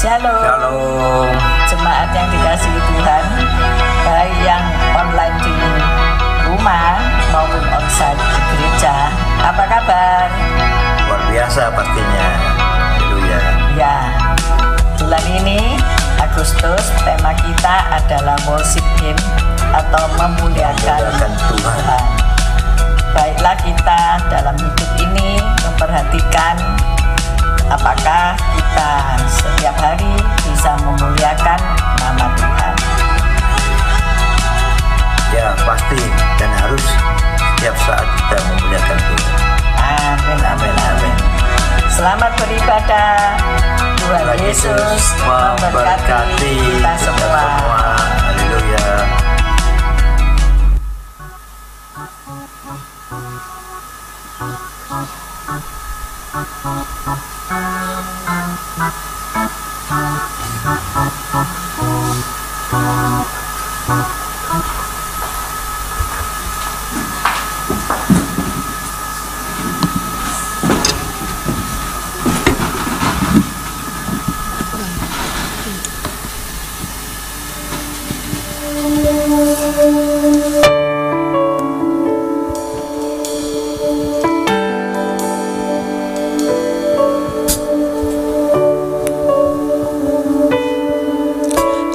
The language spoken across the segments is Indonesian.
Shalom, jemaat yang dikasihi Tuhan, baik yang online di rumah maupun onsite di gereja. Apa kabar? Luar biasa pastinya. Haleluya. Ya, bulan ini Agustus tema kita adalah worship Him atau memuliakan Tuhan. Baiklah kita dalam hidup ini memperhatikan apakah kita setiap hari bisa memuliakan nama Tuhan. Ya pasti dan harus setiap saat kita memuliakan Tuhan. Amin, amin, amin. Selamat beribadah. Tuhan Yesus memberkati kita semua. Haleluya.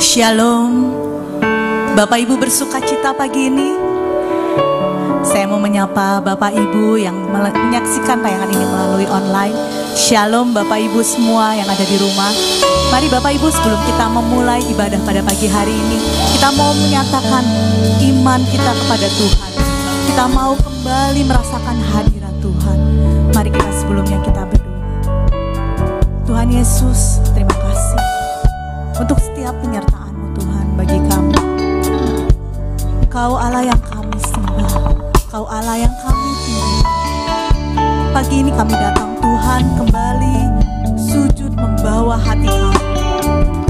Shalom, Bapak Ibu bersuka cita pagi ini. Saya mau menyapa Bapak Ibu yang menyaksikan tayangan ini melalui online. Shalom Bapak Ibu semua yang ada di rumah. Mari Bapak Ibu, sebelum kita memulai ibadah pada pagi hari ini, kita mau menyatakan iman kita kepada Tuhan. Kita mau kembali merasakan hadirat Tuhan. Mari kita sebelumnya kita berdoa. Tuhan Yesus, terima kasih untuk setiap penyertaan Tuhan bagi kami. Kau Allah yang kami sembah, Kau Allah yang kami tinggi. Pagi ini kami datang Tuhan kembali sujud membawa hati kami.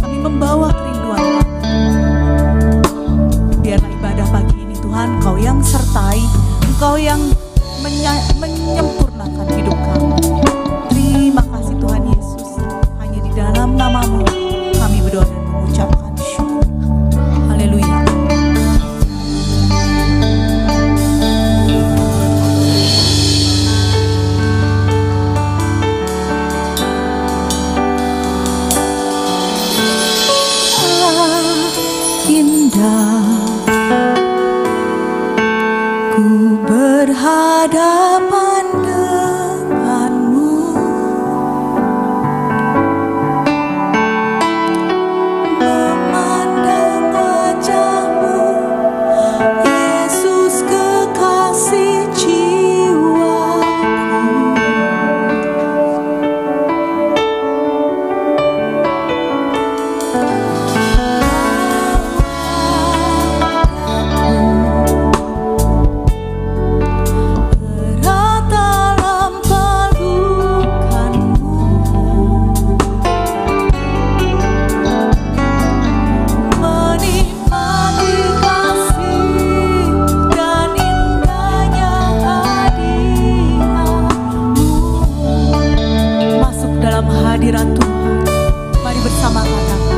Kami membawa kerinduan kami. Biarlah ibadah pagi ini Tuhan Kau yang sertai, Engkau yang menyempurnakan hidup kami. Terima kasih Tuhan Yesus. Hanya di dalam nama-Mu kami berdoa dan mengucapkan syukur. Haleluya. ku berhadapan denganmu, memandang wajahmu, Yesus kekasih jiwaku. Hadirat Tuhan, mari bersama katakan.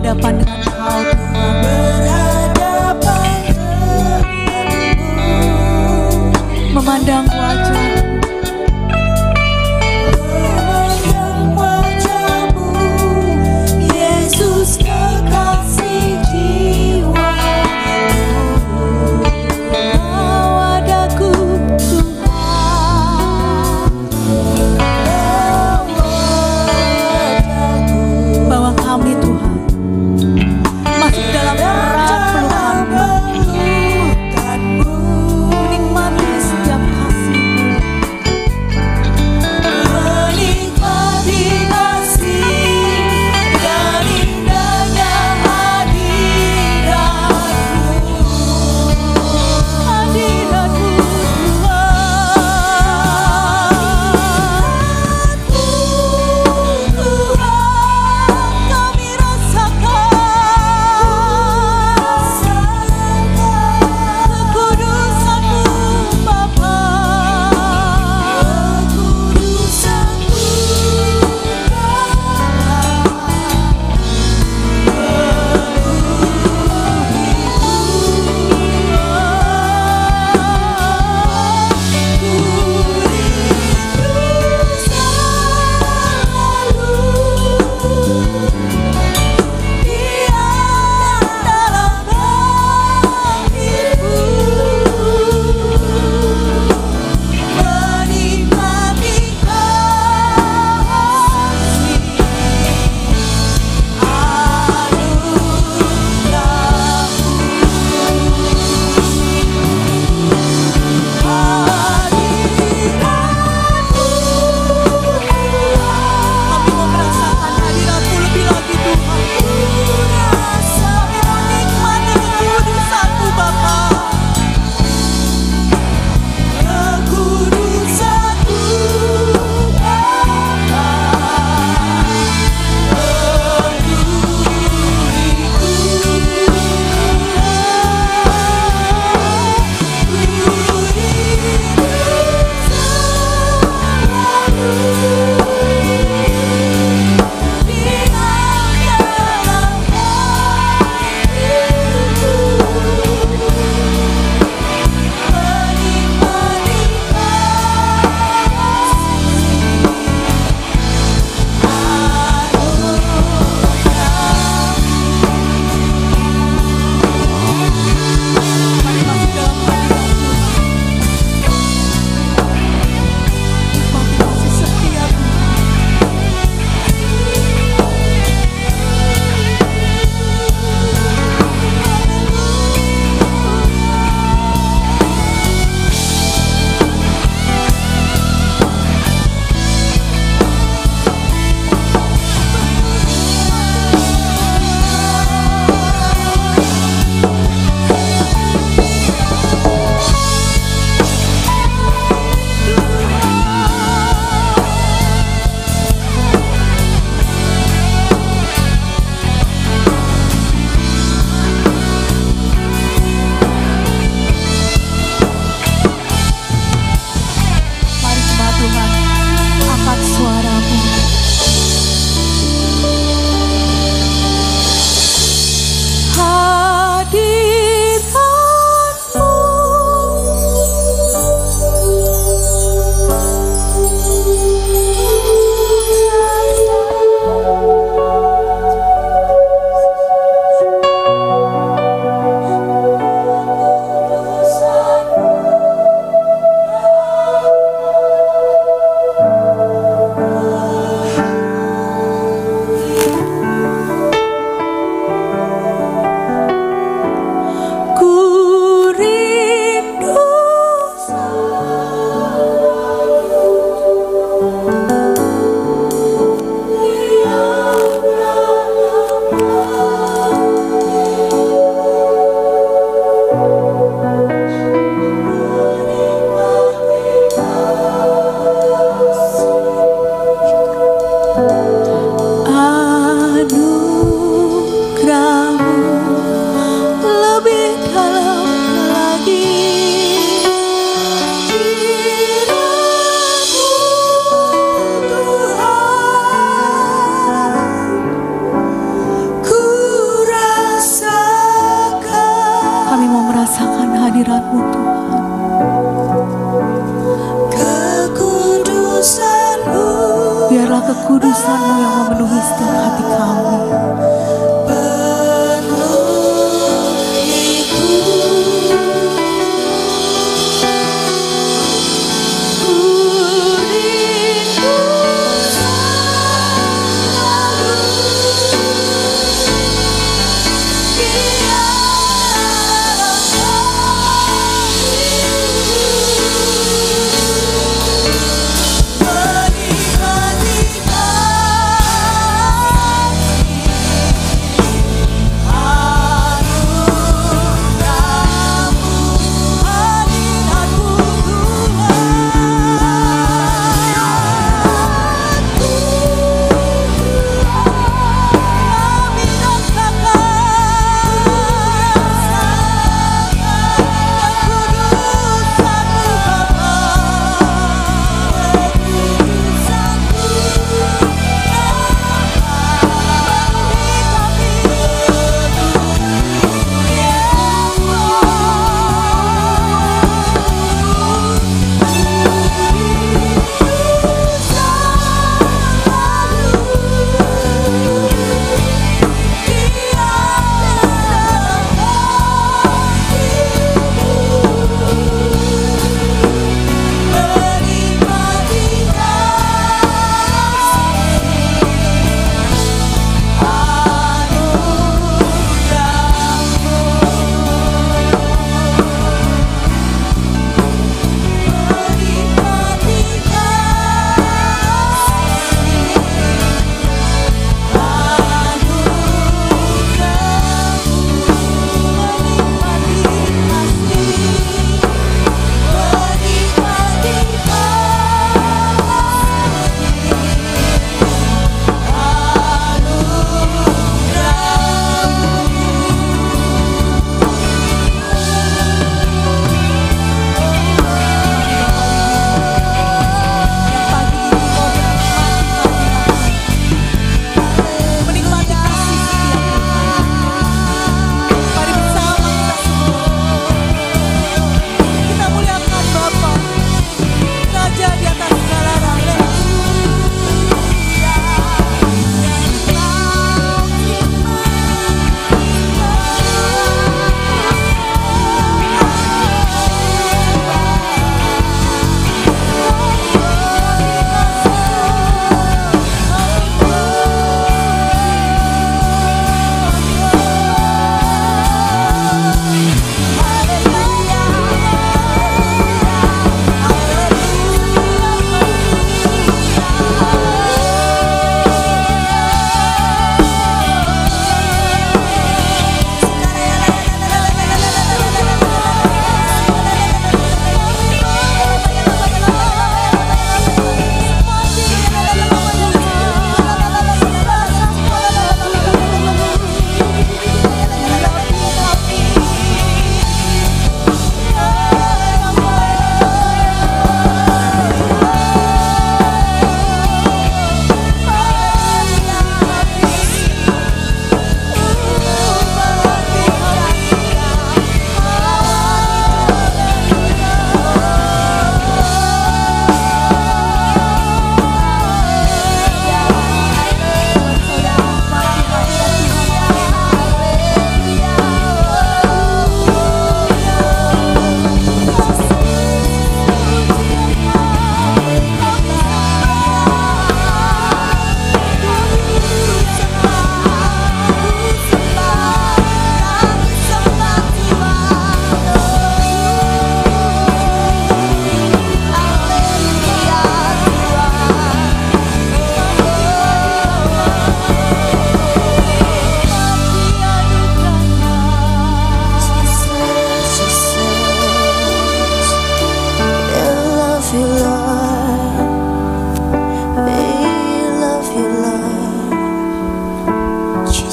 Berhadapan dengan Kau, Tuhan, memandang wajah-Mu, Yesus kekasih jiwaku. Wadaku Tuhan, bawa kami Tuhan kekudusan-Mu yang memenuhi setiap hati kami.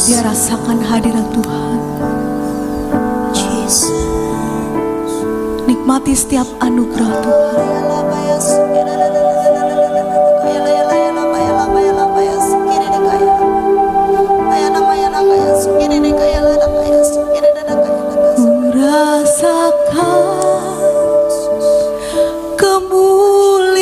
Dia rasakan hadirat Tuhan. Nikmati setiap anugerah Tuhan. Ku rasakan kemuliaan-Mu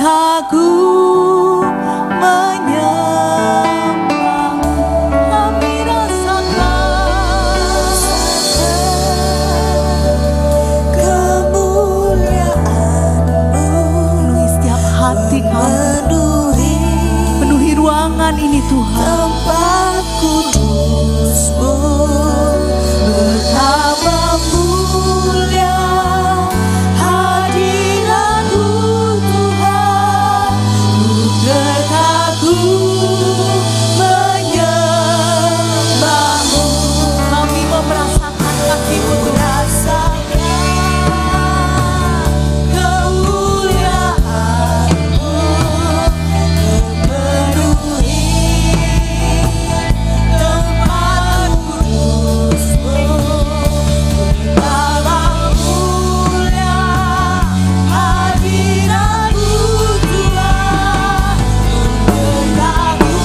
terkagum menyembah. Kami rasakan kemuliaan-Mu. Penuhi setiap hati kami, penuhi ruangan ini Tuhan. Tempat kudus-Mu betapa mulia hadirat-Mu Tuhan. Ku terkagum menyembah-Mu. Kami mau merasakan kaki-Mu Tuhan. Kemuliaan-Mu memenuhi tempat kudus-Mu. Betapa mulia hadirat-Mu Tuhan. Ku terkagum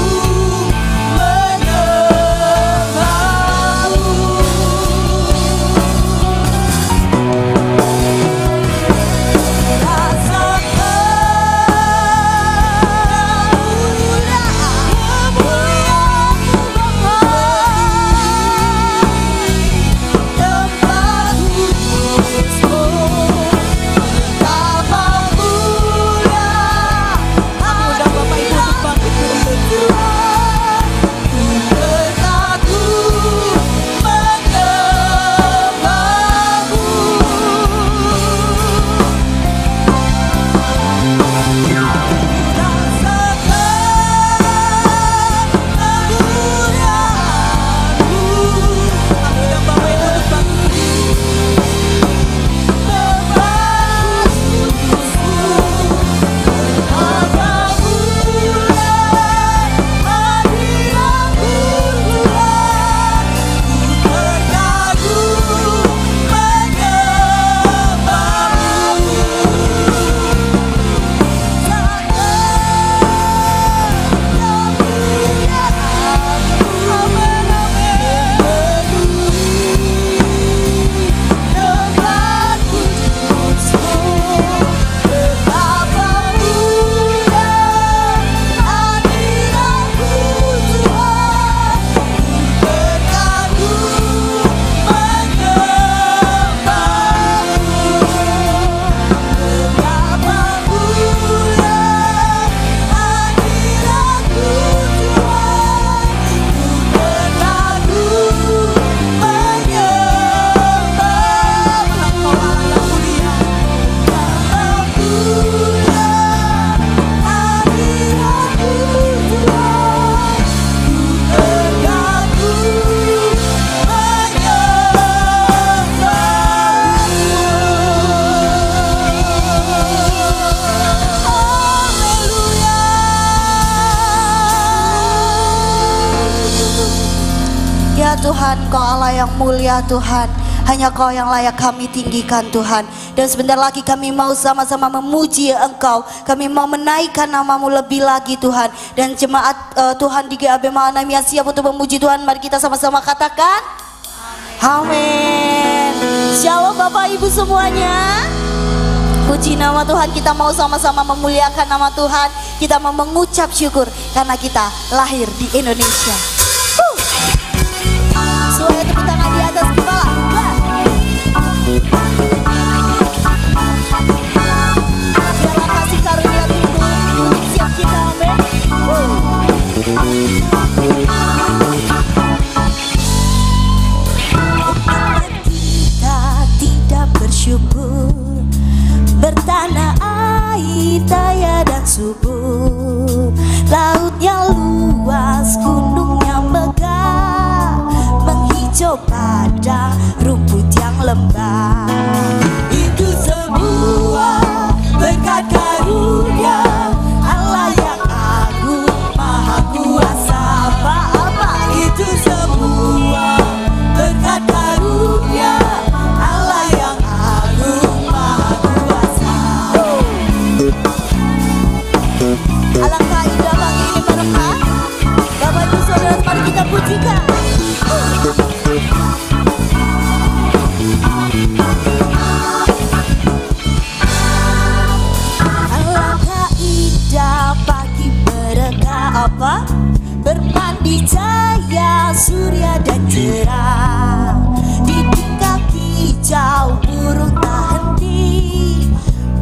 Tuhan, Kau Allah yang mulia Tuhan. Hanya Kau yang layak kami tinggikan Tuhan. Dan sebentar lagi kami mau sama-sama memuji Engkau. Kami mau menaikkan nama-Mu lebih lagi Tuhan. Dan jemaat Tuhan di GAB Mahanam yang siap untuk memuji Tuhan, mari kita sama-sama katakan amin. Shalom Bapak Ibu semuanya. Puji nama Tuhan, kita mau sama-sama memuliakan nama Tuhan. Kita mau mengucap syukur karena kita lahir di Indonesia. Suara tepuk tangan di atas kepala. Biarlah kasih karunia Tuhan untuk siap kita, amin. Kita tidak bersyukur, bertanah air daya dan subur, lautnya luas, gunungnya megah, menghijau pada rumput yang lembah. Itu semua berkat karunia Allah yang agung, maha kuasa. Apa itu semua berkat karunia Allah yang agung, maha kuasa. apa? Bermandi cahaya surya dan cerah. Di tingkat hijau burung tak henti.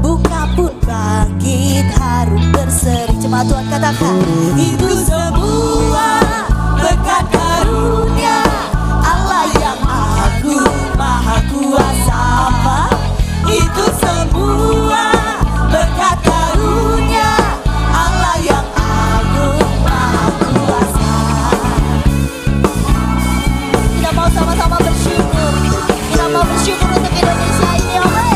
Bunga pun bangkit harum berseri. Cuma Tuhan katakan, itu semua berkat karunia Allah yang agung maha kuasa. Apa? Itu semua berkat karunia Allah yang agung maha kuasa. Kita mau sama-sama bersyukur. Kita mau bersyukur untuk Indonesia ini, oke?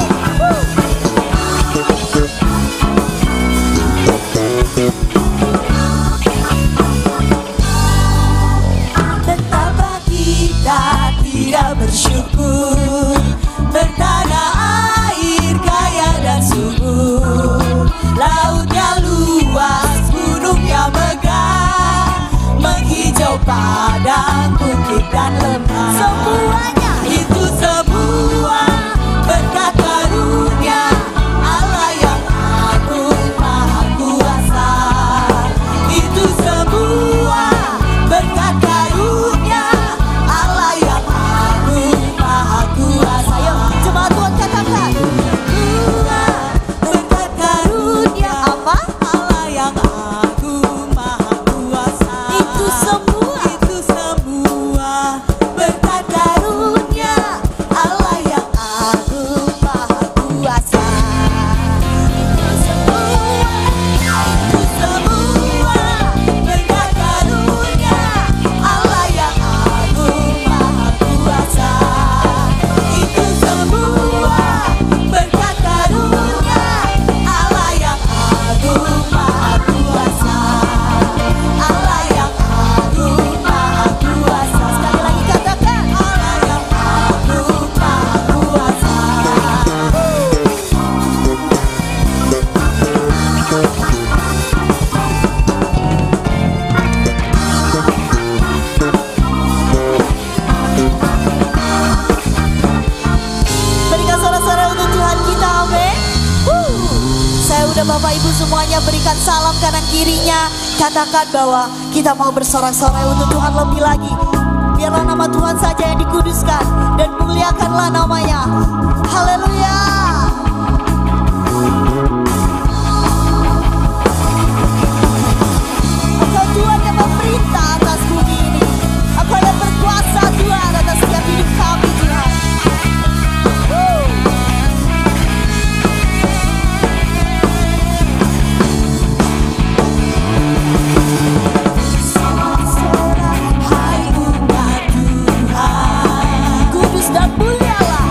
Betapa kita tidak bersyukur, bertanah air kaya dan subur, lautnya luas, gunungnya megah, menghijau padang, bukit dan lembah. Semuanya itu semua berkat karunia Allah yang agung maha kuasa. Itu semua berkat karunia Allah yang agung maha kuasa. Ayo coba Tuhan katakan, semua berkat karunia apa? Allah yang agung maha kuasa. Itu semua berkat karunia Allah yang agung maha kuasa. Itu semua berkat karunia Allah yang agung maha kuasa. Itu semua berkat karunia Allah yang agung maha kuasa. Allah yang agung maha kuasa. Sekali lagi katakan, Allah yang agung maha kuasa. Berikan sorak-sorai untuk Tuhan kita, amin. Saya udah Bapak Ibu semuanya berikan salam kanan kirinya. Katakan bahwa kita mau bersorak-sorai untuk Tuhan lebih lagi. Biarlah nama Tuhan saja yang dikuduskan dan muliakanlah namanya. Haleluya. Engkau Tuhan yang memerintah atas bumi ini. Engkau yang berkuasa Tuhan atas setiap hidup kami Tuhan. Hai umat Tuhan, kudus dan mulialah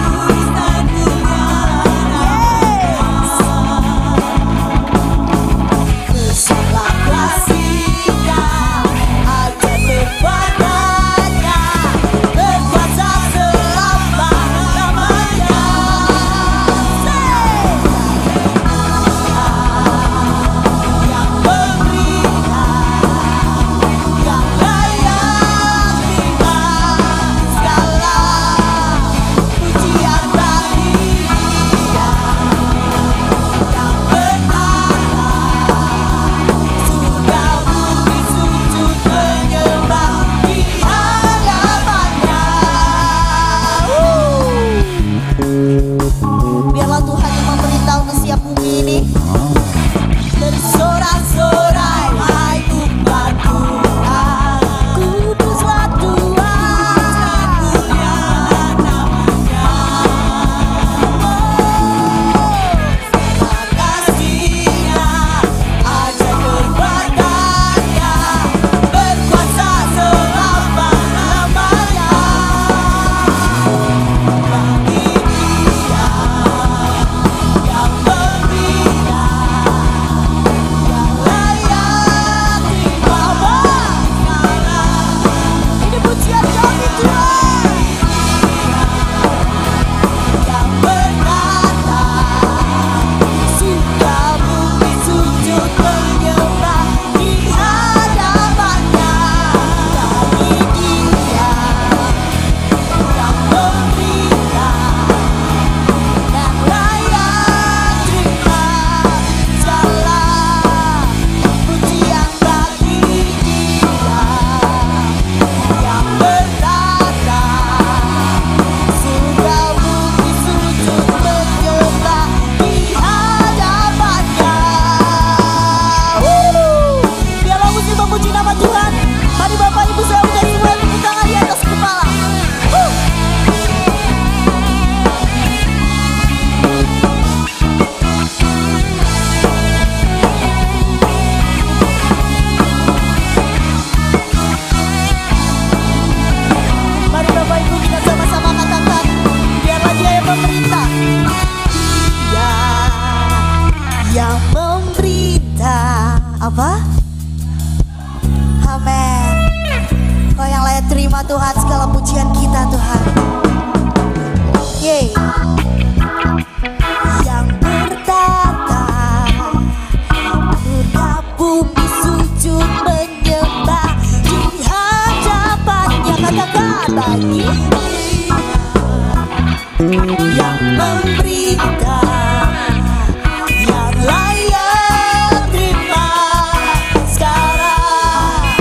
Apa? Amin. Kau yang layak terima Tuhan segala pujian kita Tuhan. Yeay. Yang bertata surga bumi sujud menyembah di hadapannya. Katakan bagi yang memberikan, yang layak terima sekarang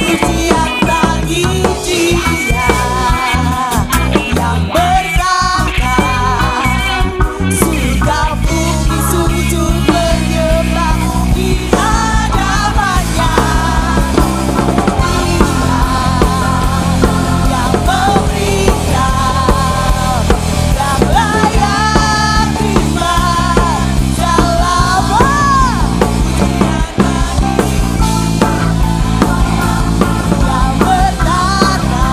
pujian bagi Dia yang bertata surga bumi sujud menyembah di hadapannya. Yang memberikan, yang layak terima selama yang bertata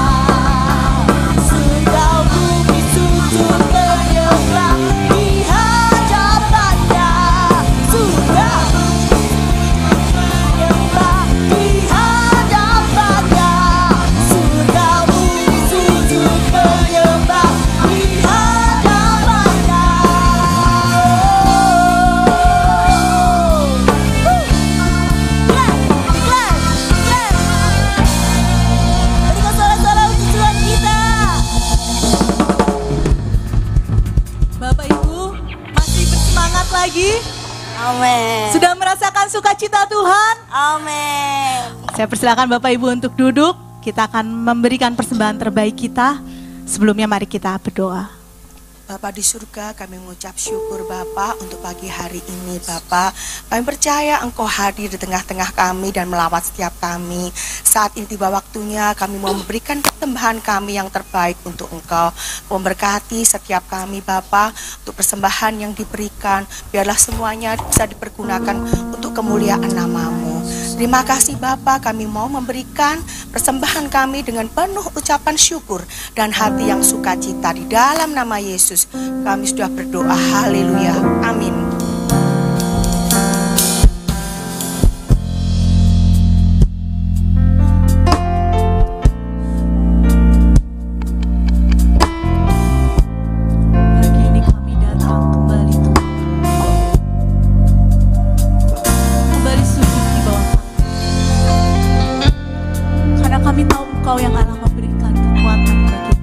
surga bumi sujud menyembah di hadapannya. Surga menyembah di hadapannya. Surga bumi sujud menyembah di hadapannya. Berikan suara-suara untuk Tuhan kita. Bapak Ibu masih bersemangat lagi? Amin. Sudah merasakan sukacita Tuhan? Amin. Saya persilakan Bapak Ibu untuk duduk. Kita akan memberikan persembahan terbaik kita. Sebelumnya mari kita berdoa. Bapa di surga, kami mengucap syukur Bapa untuk pagi hari ini Bapa. Kami percaya Engkau hadir di tengah-tengah kami dan melawat setiap kami. Saat ini tiba waktunya kami mau memberikan persembahan kami yang terbaik untuk Engkau. Memberkati setiap kami Bapa untuk persembahan yang diberikan. Biarlah semuanya bisa dipergunakan untuk kemuliaan nama-Mu. Terima kasih Bapa, kami mau memberikan persembahan kami dengan penuh ucapan syukur dan hati yang sukacita di dalam nama Yesus. Kami sudah berdoa, haleluya, amin. Pagi ini kami datang kembali Tuhan. Kembali sujud di bawah kami. Karena kami tahu Engkau yang akan memberikan kekuatan bagi kami.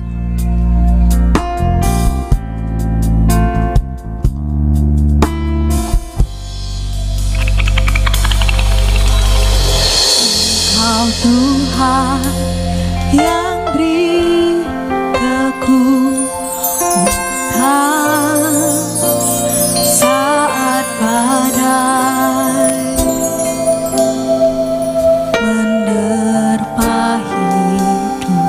Engkau Tuhan yang beri kekuatan saat badai menerpa hidupku.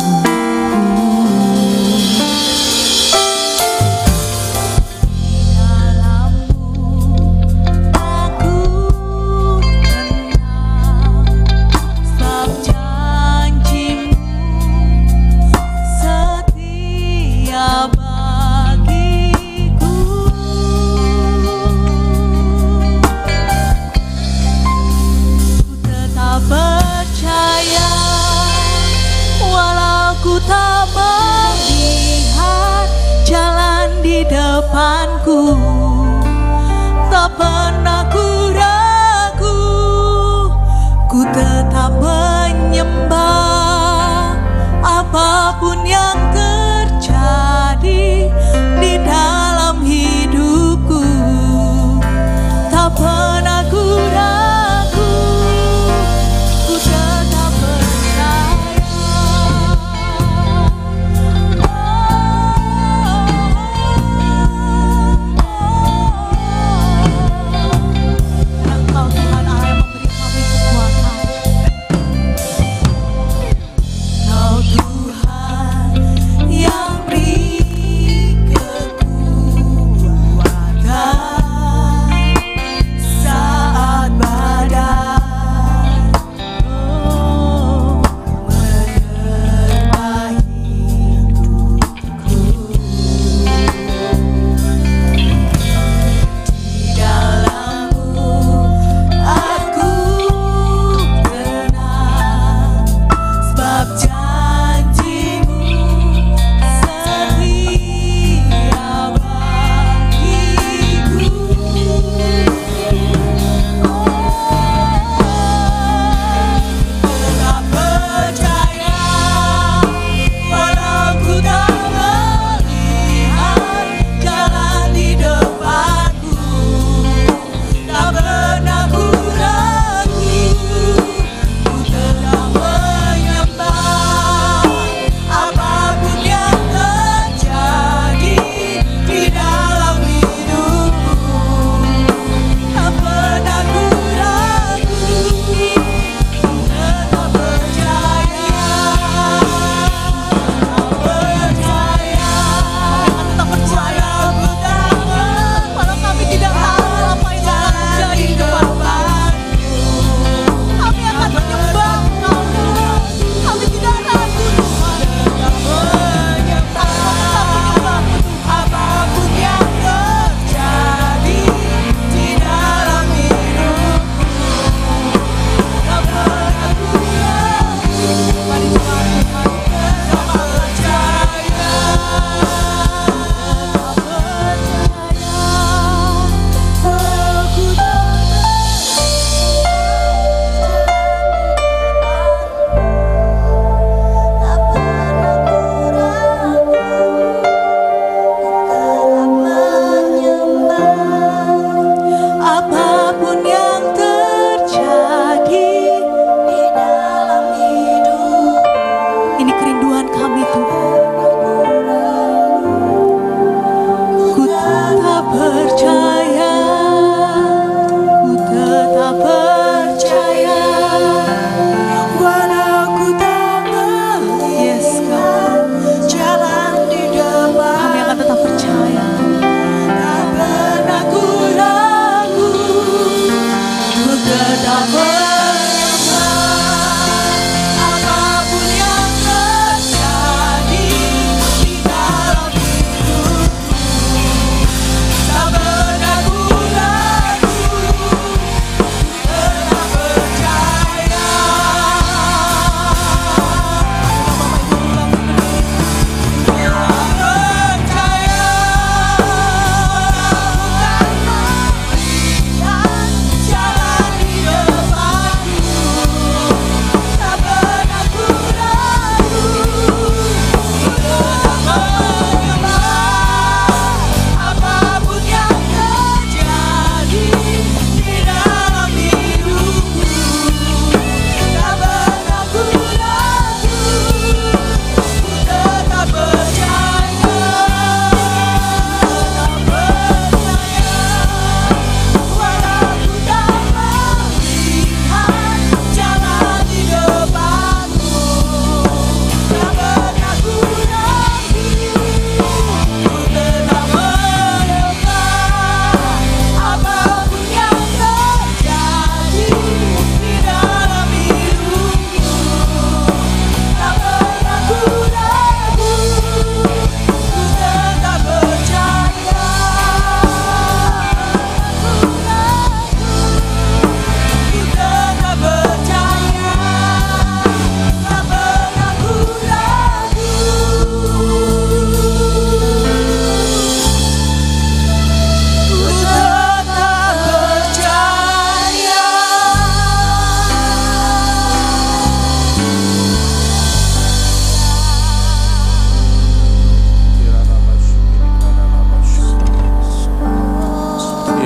Di dalam-Mu aku tenang, sebab janji-Mu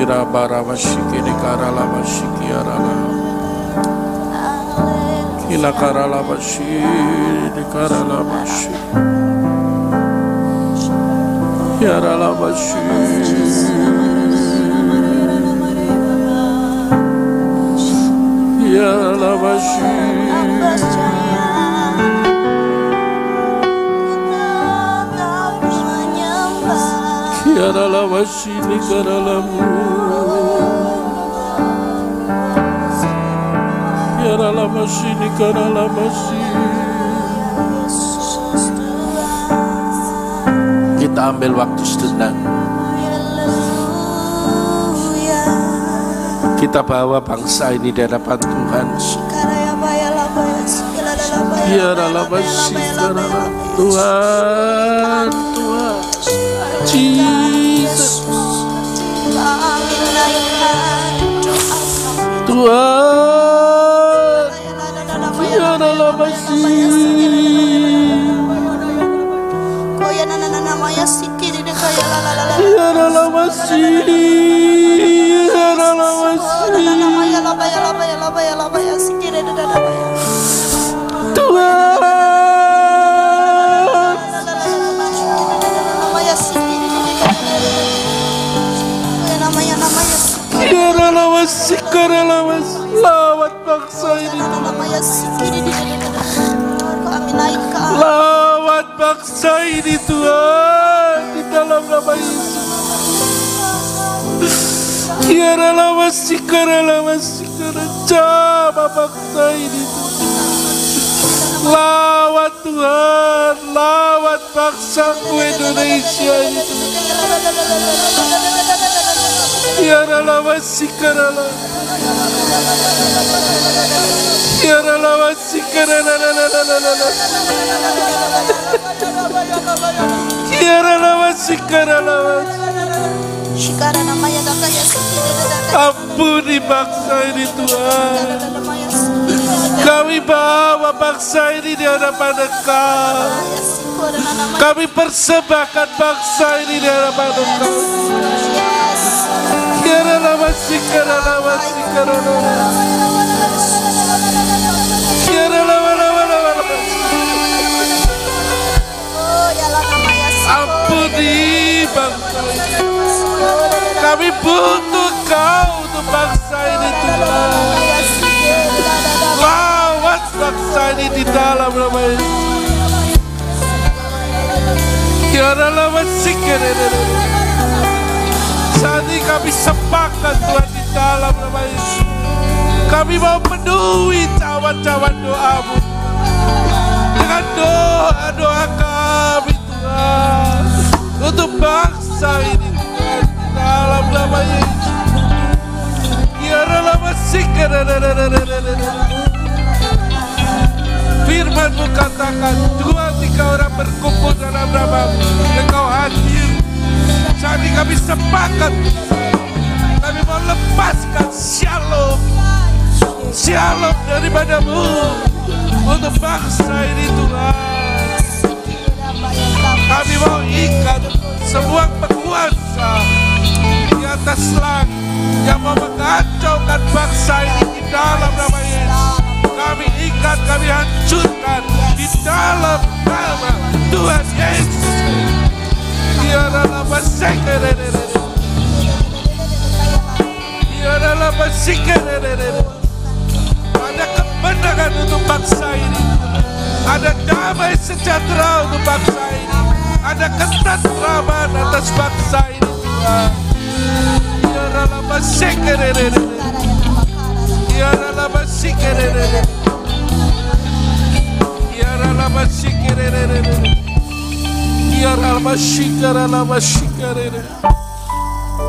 Ira bara masiki ni karala masiki arala. Ila karala masiki ni karala masiki. Yarala masiki. Yarala masiki. Yarala masini karalamu. Yarala masini karalamasi. Kita ambil waktu sejenak. Kita bawa bangsa ini di hadapan Tuhan. Yarala masini karalamu. Tuhan, Tuhan. Jesus, Tuhan, biarlah masih, biarlah masih, Tuhan. Lawat bangsa ini, lawat bangsa ini Tuhan, di dalam nama Yesus. Kiara lawasi jama bangsa ini Tuhan. Lawat Tuhan, lawat bangsaku Indonesia ini Kiara lawasi karala. Kiara lawasi karala. Kiara lawasi karala. Ampuni bangsa ini Tuhan. Kami bawa bangsa ini di hadapan Engkau. Kami persembahkan bangsa ini di hadapan Engkau. Kiara lawasi karala. Kiara lawala. Ampuni bangsa ini. Kami butuh Kau untuk bangsa ini Tuhan. Lawat bangsa ini di dalam nama Yesus. Kiara lawasi karala. Saat ini kami sepakat Tuhan di dalam nama Yesus. Kami mau penuhi cawan-cawan doa-Mu dengan doa-doa kami Tuhan untuk bangsa ini Tuhan di dalam nama Yesus. Kiara lawasi karala. Firman-Mu katakan 2-3 orang berkumpul dalam nama-Mu, Engkau hadir. Saat ini kami sepakat, kami mau lepaskan shalom, shalom daripada-Mu untuk bangsa ini Tuhan. Kami mau ikat semua penguasa di atas langit yang mau mengacaukan bangsa ini di dalam nama Yesus. Kami ikat, kami hancurkan di dalam nama Tuhan Yesus. Biarlah ada kemenangan untuk bangsa ini. Ada damai sejahtera untuk bangsa ini. Ada ketentraman atas bangsa ini Tuhan. Biarlah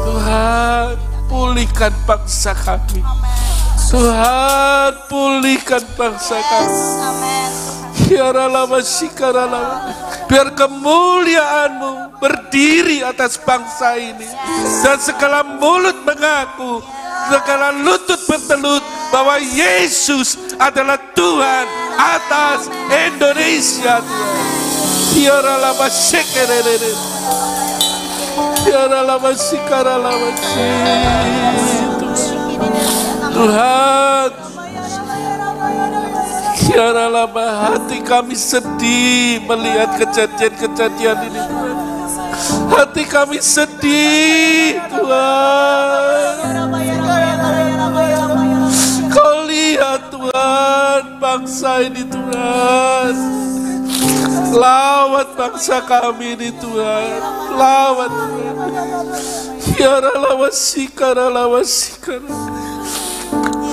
Tuhan, pulihkan bangsa kami. Tuhan, pulihkan bangsa kami. Biar kemuliaan-Mu berdiri atas bangsa ini. Dan segala mulut mengaku, segala lutut bertelut bahwa Yesus adalah Tuhan atas Indonesia Tuhan. Tuhan, hati kami sedih melihat kejadian-kejadian ini Tuhan. Hati kami sedih Tuhan. Kau lihat Tuhan bangsa ini Tuhan. Lawat bangsa kami ini Tuhan. Lawat Tuhan.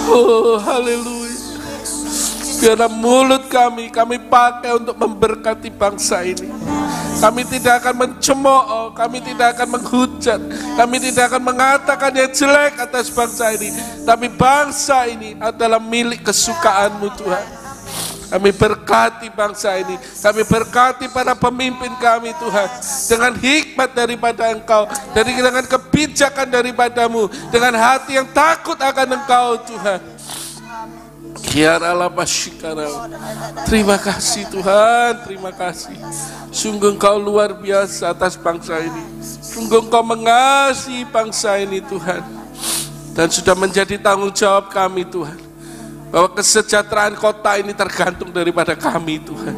Oh haleluya. Biarlah mulut kami pakai untuk memberkati bangsa ini. Kami tidak akan mencemooh, kami tidak akan menghujat, kami tidak akan mengatakan yang jelek atas bangsa ini. Tapi bangsa ini adalah milik kesukaan-Mu Tuhan. Kami berkati bangsa ini, kami berkati para pemimpin kami Tuhan, dengan hikmat daripada Engkau, dengan kebijakan daripada-Mu, dengan hati yang takut akan Engkau Tuhan. Terima kasih Tuhan, terima kasih. Sungguh Engkau luar biasa atas bangsa ini. Sungguh Engkau mengasihi bangsa ini Tuhan. Dan sudah menjadi tanggung jawab kami Tuhan, bahwa kesejahteraan kota ini tergantung daripada kami Tuhan.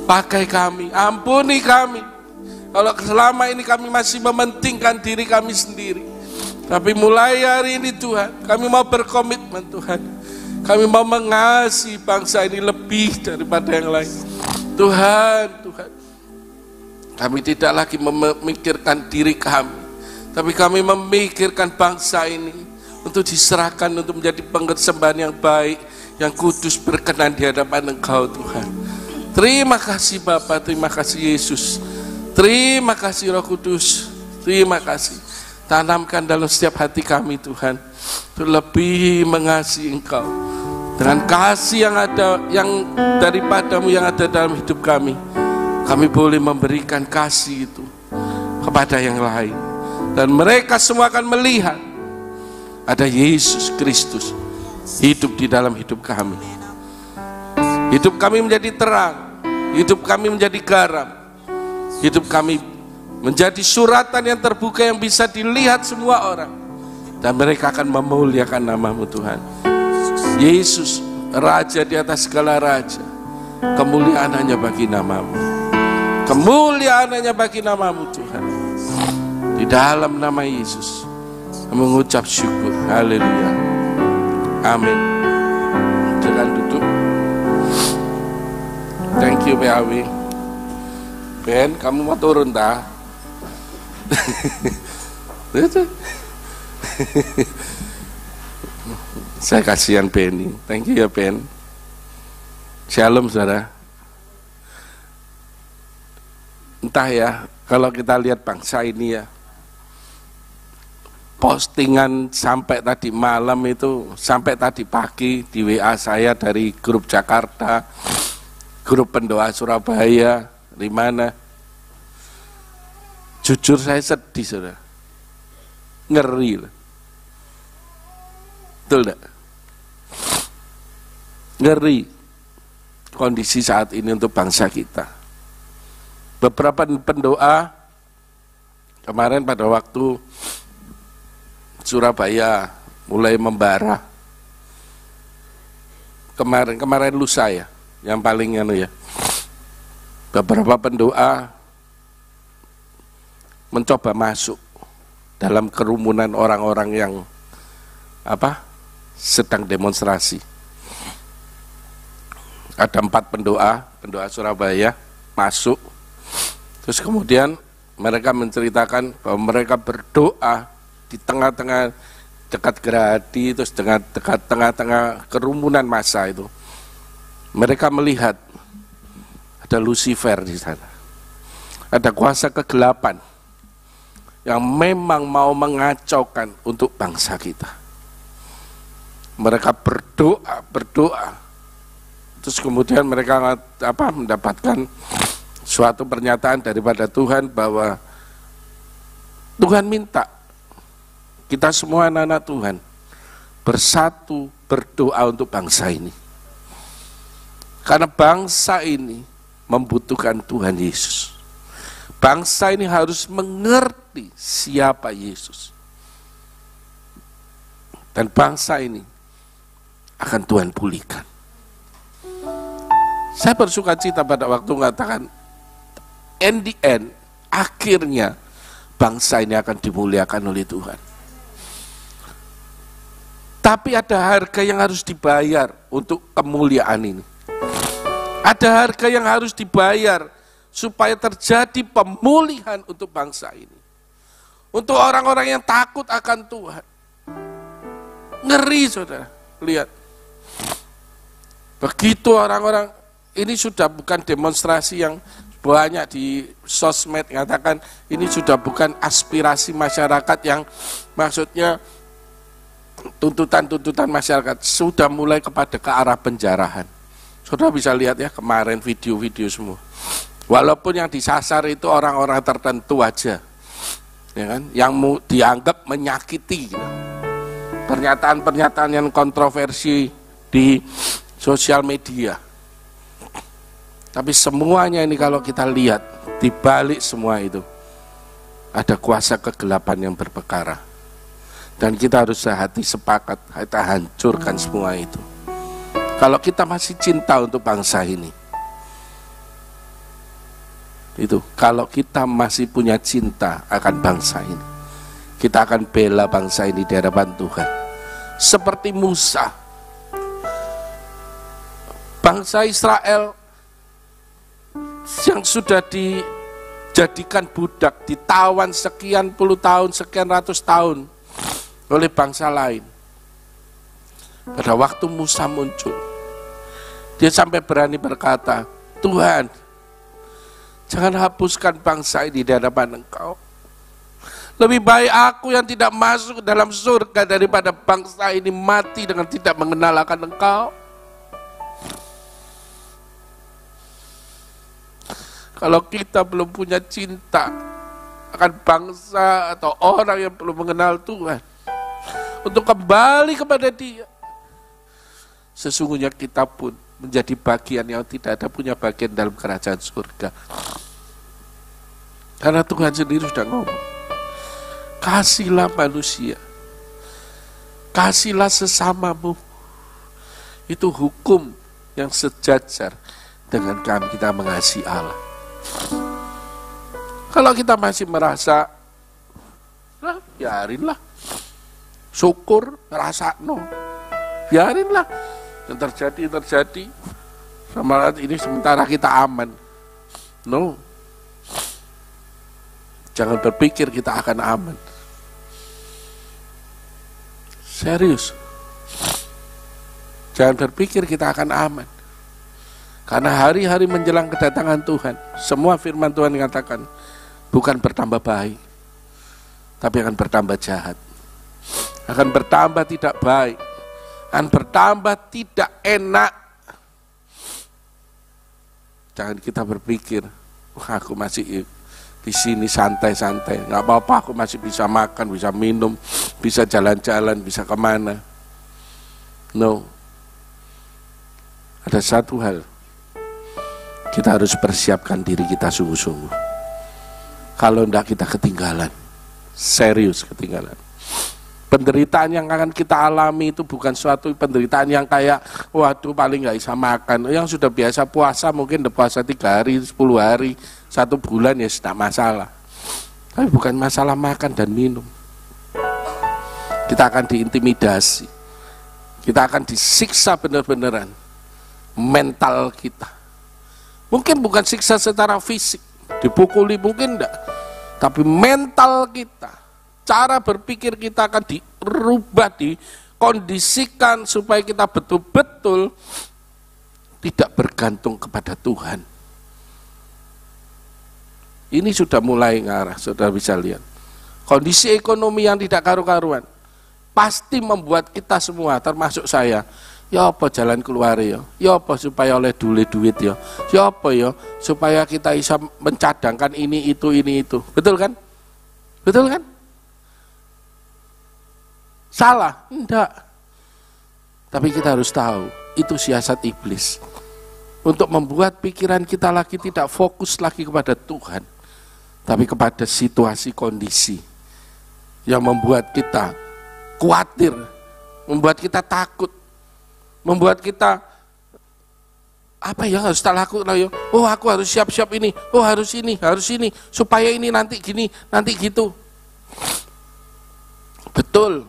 Pakai kami, ampuni kami kalau selama ini kami masih mementingkan diri kami sendiri. Tapi mulai hari ini Tuhan, kami mau berkomitmen Tuhan, kami mau mengasihi bangsa ini lebih daripada yang lain. Tuhan, kami tidak lagi memikirkan diri kami, tapi kami memikirkan bangsa ini untuk diserahkan untuk menjadi persembahan yang baik, yang kudus, berkenan di hadapan Engkau Tuhan. Terima kasih Bapa, terima kasih Yesus, terima kasih Roh Kudus, terima kasih. Tanamkan dalam setiap hati kami Tuhan, untuk lebih mengasihi Engkau dengan kasih yang ada, yang daripada-Mu yang ada dalam hidup kami. Kami boleh memberikan kasih itu kepada yang lain, dan mereka semua akan melihat ada Yesus Kristus hidup di dalam hidup kami. Hidup kami menjadi terang, hidup kami menjadi garam, hidup kami menjadi suratan yang terbuka yang bisa dilihat semua orang, dan mereka akan memuliakan nama-Mu Tuhan. Yesus, Raja di atas segala raja, kemuliaan hanya bagi nama-Mu, kemuliaan hanya bagi nama-Mu Tuhan. Di dalam nama Yesus mengucap syukur, haleluya, amin. Silakan duduk. Thank you PAW. Ben, kamu mau turun tak? Saya kasihan Benny. Thank you ya Ben. Shalom saudara. Entah ya, kalau kita lihat bangsa ini ya, postingan sampai tadi malam itu, sampai tadi pagi di WA saya dari grup Jakarta, grup pendoa Surabaya, di mana, jujur saya sedih saudara, ngeri loh, betul enggak? Ngeri kondisi saat ini untuk bangsa kita. Beberapa pendoa kemarin pada waktu Surabaya mulai membara, kemarin lusa ya, yang paling ya, beberapa pendoa mencoba masuk dalam kerumunan orang-orang yang sedang demonstrasi. Ada 4 pendoa Surabaya masuk, terus kemudian mereka menceritakan bahwa mereka berdoa di tengah-tengah dekat Gerahadi, terus dekat tengah-tengah kerumunan massa itu. Mereka melihat ada Lucifer di sana, ada kuasa kegelapan yang memang mau mengacaukan untuk bangsa kita. Mereka berdoa, terus kemudian mereka mendapatkan suatu pernyataan daripada Tuhan bahwa Tuhan minta kita semua anak-anak Tuhan bersatu berdoa untuk bangsa ini, karena bangsa ini membutuhkan Tuhan Yesus. Bangsa ini harus mengerti siapa Yesus. Dan bangsa ini akan Tuhan pulihkan. Saya bersuka cita pada waktu mengatakan, in the end, akhirnya bangsa ini akan dimuliakan oleh Tuhan. Tapi ada harga yang harus dibayar untuk kemuliaan ini. Ada harga yang harus dibayar supaya terjadi pemulihan untuk bangsa ini. Untuk orang-orang yang takut akan Tuhan. Ngeri, saudara. Lihat. Begitu orang-orang, ini sudah bukan demonstrasi yang banyak di sosmed mengatakan ini sudah bukan aspirasi masyarakat yang maksudnya tuntutan-tuntutan masyarakat, sudah mulai kepada ke arah penjarahan. Saudara bisa lihat ya kemarin video-video semua. Walaupun yang disasar itu orang-orang tertentu aja, ya kan, yang dianggap menyakiti. Gitu. Pernyataan-pernyataan yang kontroversi di sosial media. Tapi semuanya ini kalau kita lihat, di balik semua itu ada kuasa kegelapan yang berperkara. Dan kita harus sehati sepakat, kita hancurkan semua itu. Kalau kita masih cinta untuk bangsa ini, itu kalau kita masih punya cinta akan bangsa ini, kita akan bela bangsa ini di hadapan Tuhan. Seperti Musa, bangsa Israel yang sudah dijadikan budak, ditawan sekian puluh tahun, sekian ratus tahun oleh bangsa lain. Pada waktu Musa muncul, dia sampai berani berkata, Tuhan, jangan hapuskan bangsa ini di hadapan Engkau. Lebih baik aku yang tidak masuk dalam surga daripada bangsa ini mati dengan tidak mengenal akan Engkau. Kalau kita belum punya cinta akan bangsa atau orang yang belum mengenal Tuhan, untuk kembali kepada Dia, sesungguhnya kita pun menjadi bagian yang tidak ada punya bagian dalam kerajaan surga. Karena Tuhan sendiri sudah ngomong, kasihlah manusia, kasihlah sesamamu. Itu hukum yang sejajar dengan kami kita mengasihi Allah. Kalau kita masih merasa, lah biarinlah, syukur, rasa no, biarinlah, yang terjadi, sama ini sementara kita aman. No, jangan berpikir kita akan aman. Serius, jangan berpikir kita akan aman. Karena hari-hari menjelang kedatangan Tuhan, semua firman Tuhan mengatakan bukan bertambah baik, tapi akan bertambah jahat. Akan bertambah tidak baik, akan bertambah tidak enak. Jangan kita berpikir, wah aku masih di sini santai-santai, nggak apa-apa, aku masih bisa makan, bisa minum, bisa jalan-jalan, bisa kemana. No, ada satu hal, kita harus persiapkan diri kita sungguh-sungguh. Kalau enggak kita ketinggalan, serius ketinggalan. Penderitaan yang akan kita alami itu bukan suatu penderitaan yang kayak, waduh paling nggak bisa makan. Yang sudah biasa puasa mungkin udah puasa 3 hari, 10 hari, 1 bulan ya tidak masalah. Tapi bukan masalah makan dan minum. Kita akan diintimidasi, kita akan disiksa benar-benaran mental kita. Mungkin bukan siksa secara fisik, dipukuli mungkin enggak, tapi mental kita, cara berpikir kita akan dirubah, dikondisikan supaya kita betul-betul tidak bergantung kepada Tuhan. Ini sudah mulai ngarah, sudah bisa lihat. Kondisi ekonomi yang tidak karu-karuan pasti membuat kita semua, termasuk saya, ya apa jalan keluar ya apa supaya oleh duit ya apa ya supaya kita bisa mencadangkan ini itu, betul kan? Betul kan? Salah? Enggak. Tapi kita harus tahu, itu siasat iblis untuk membuat pikiran kita lagi tidak fokus lagi kepada Tuhan, tapi kepada situasi kondisi yang membuat kita khawatir, membuat kita takut, membuat kita apa yang harus tak lakukan ya? Oh, aku harus siap-siap ini, oh harus ini, supaya ini nanti gini, nanti gitu. Betul.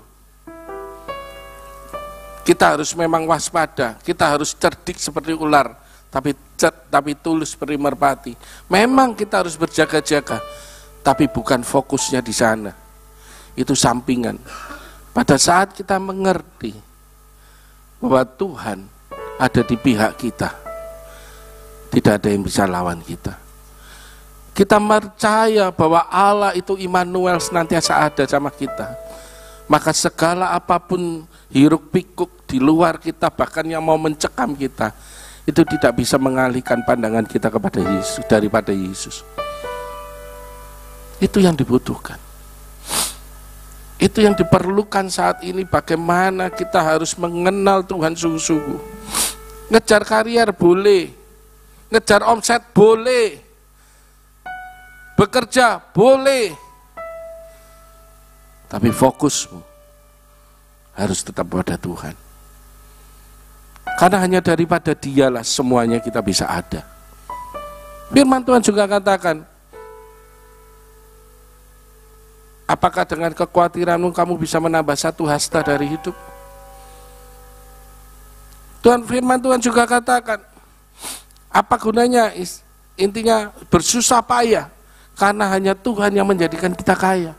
Kita harus memang waspada, kita harus cerdik seperti ular, tapi tulus seperti merpati. Memang kita harus berjaga-jaga, tapi bukan fokusnya di sana. Itu sampingan. Pada saat kita mengerti bahwa Tuhan ada di pihak kita, tidak ada yang bisa lawan kita. Kita percaya bahwa Allah itu Immanuel, senantiasa ada sama kita. Maka segala apapun hiruk pikuk di luar kita, bahkan yang mau mencekam kita, itu tidak bisa mengalihkan pandangan kita kepada Yesus, daripada Yesus. Itu yang dibutuhkan. Itu yang diperlukan saat ini, bagaimana kita harus mengenal Tuhan sungguh-sungguh. Ngejar karier boleh, ngejar omset boleh, bekerja boleh, tapi fokusmu harus tetap pada Tuhan. Karena hanya daripada Dialah semuanya kita bisa ada. Firman Tuhan juga katakan, apakah dengan kekhawatiranmu kamu bisa menambah satu hasta dari hidup? Firman Tuhan juga katakan, apa gunanya intinya bersusah payah, karena hanya Tuhan yang menjadikan kita kaya.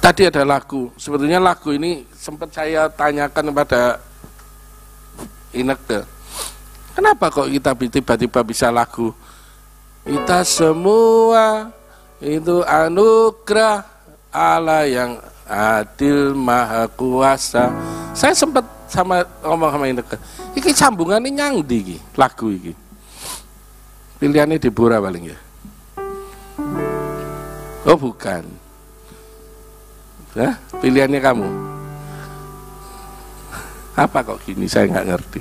Tadi ada lagu, sebetulnya lagu ini sempat saya tanyakan kepada Ineke, kenapa kok kita tiba-tiba bisa lagu kita semua itu anugerah Allah yang adil maha kuasa. Saya sempat ngomong sama Ineke, iki sambungannya nyang di lagu iki, pilihannya Deborah paling ya. Oh bukan, pilihannya kamu. Apa kok gini, saya nggak ngerti.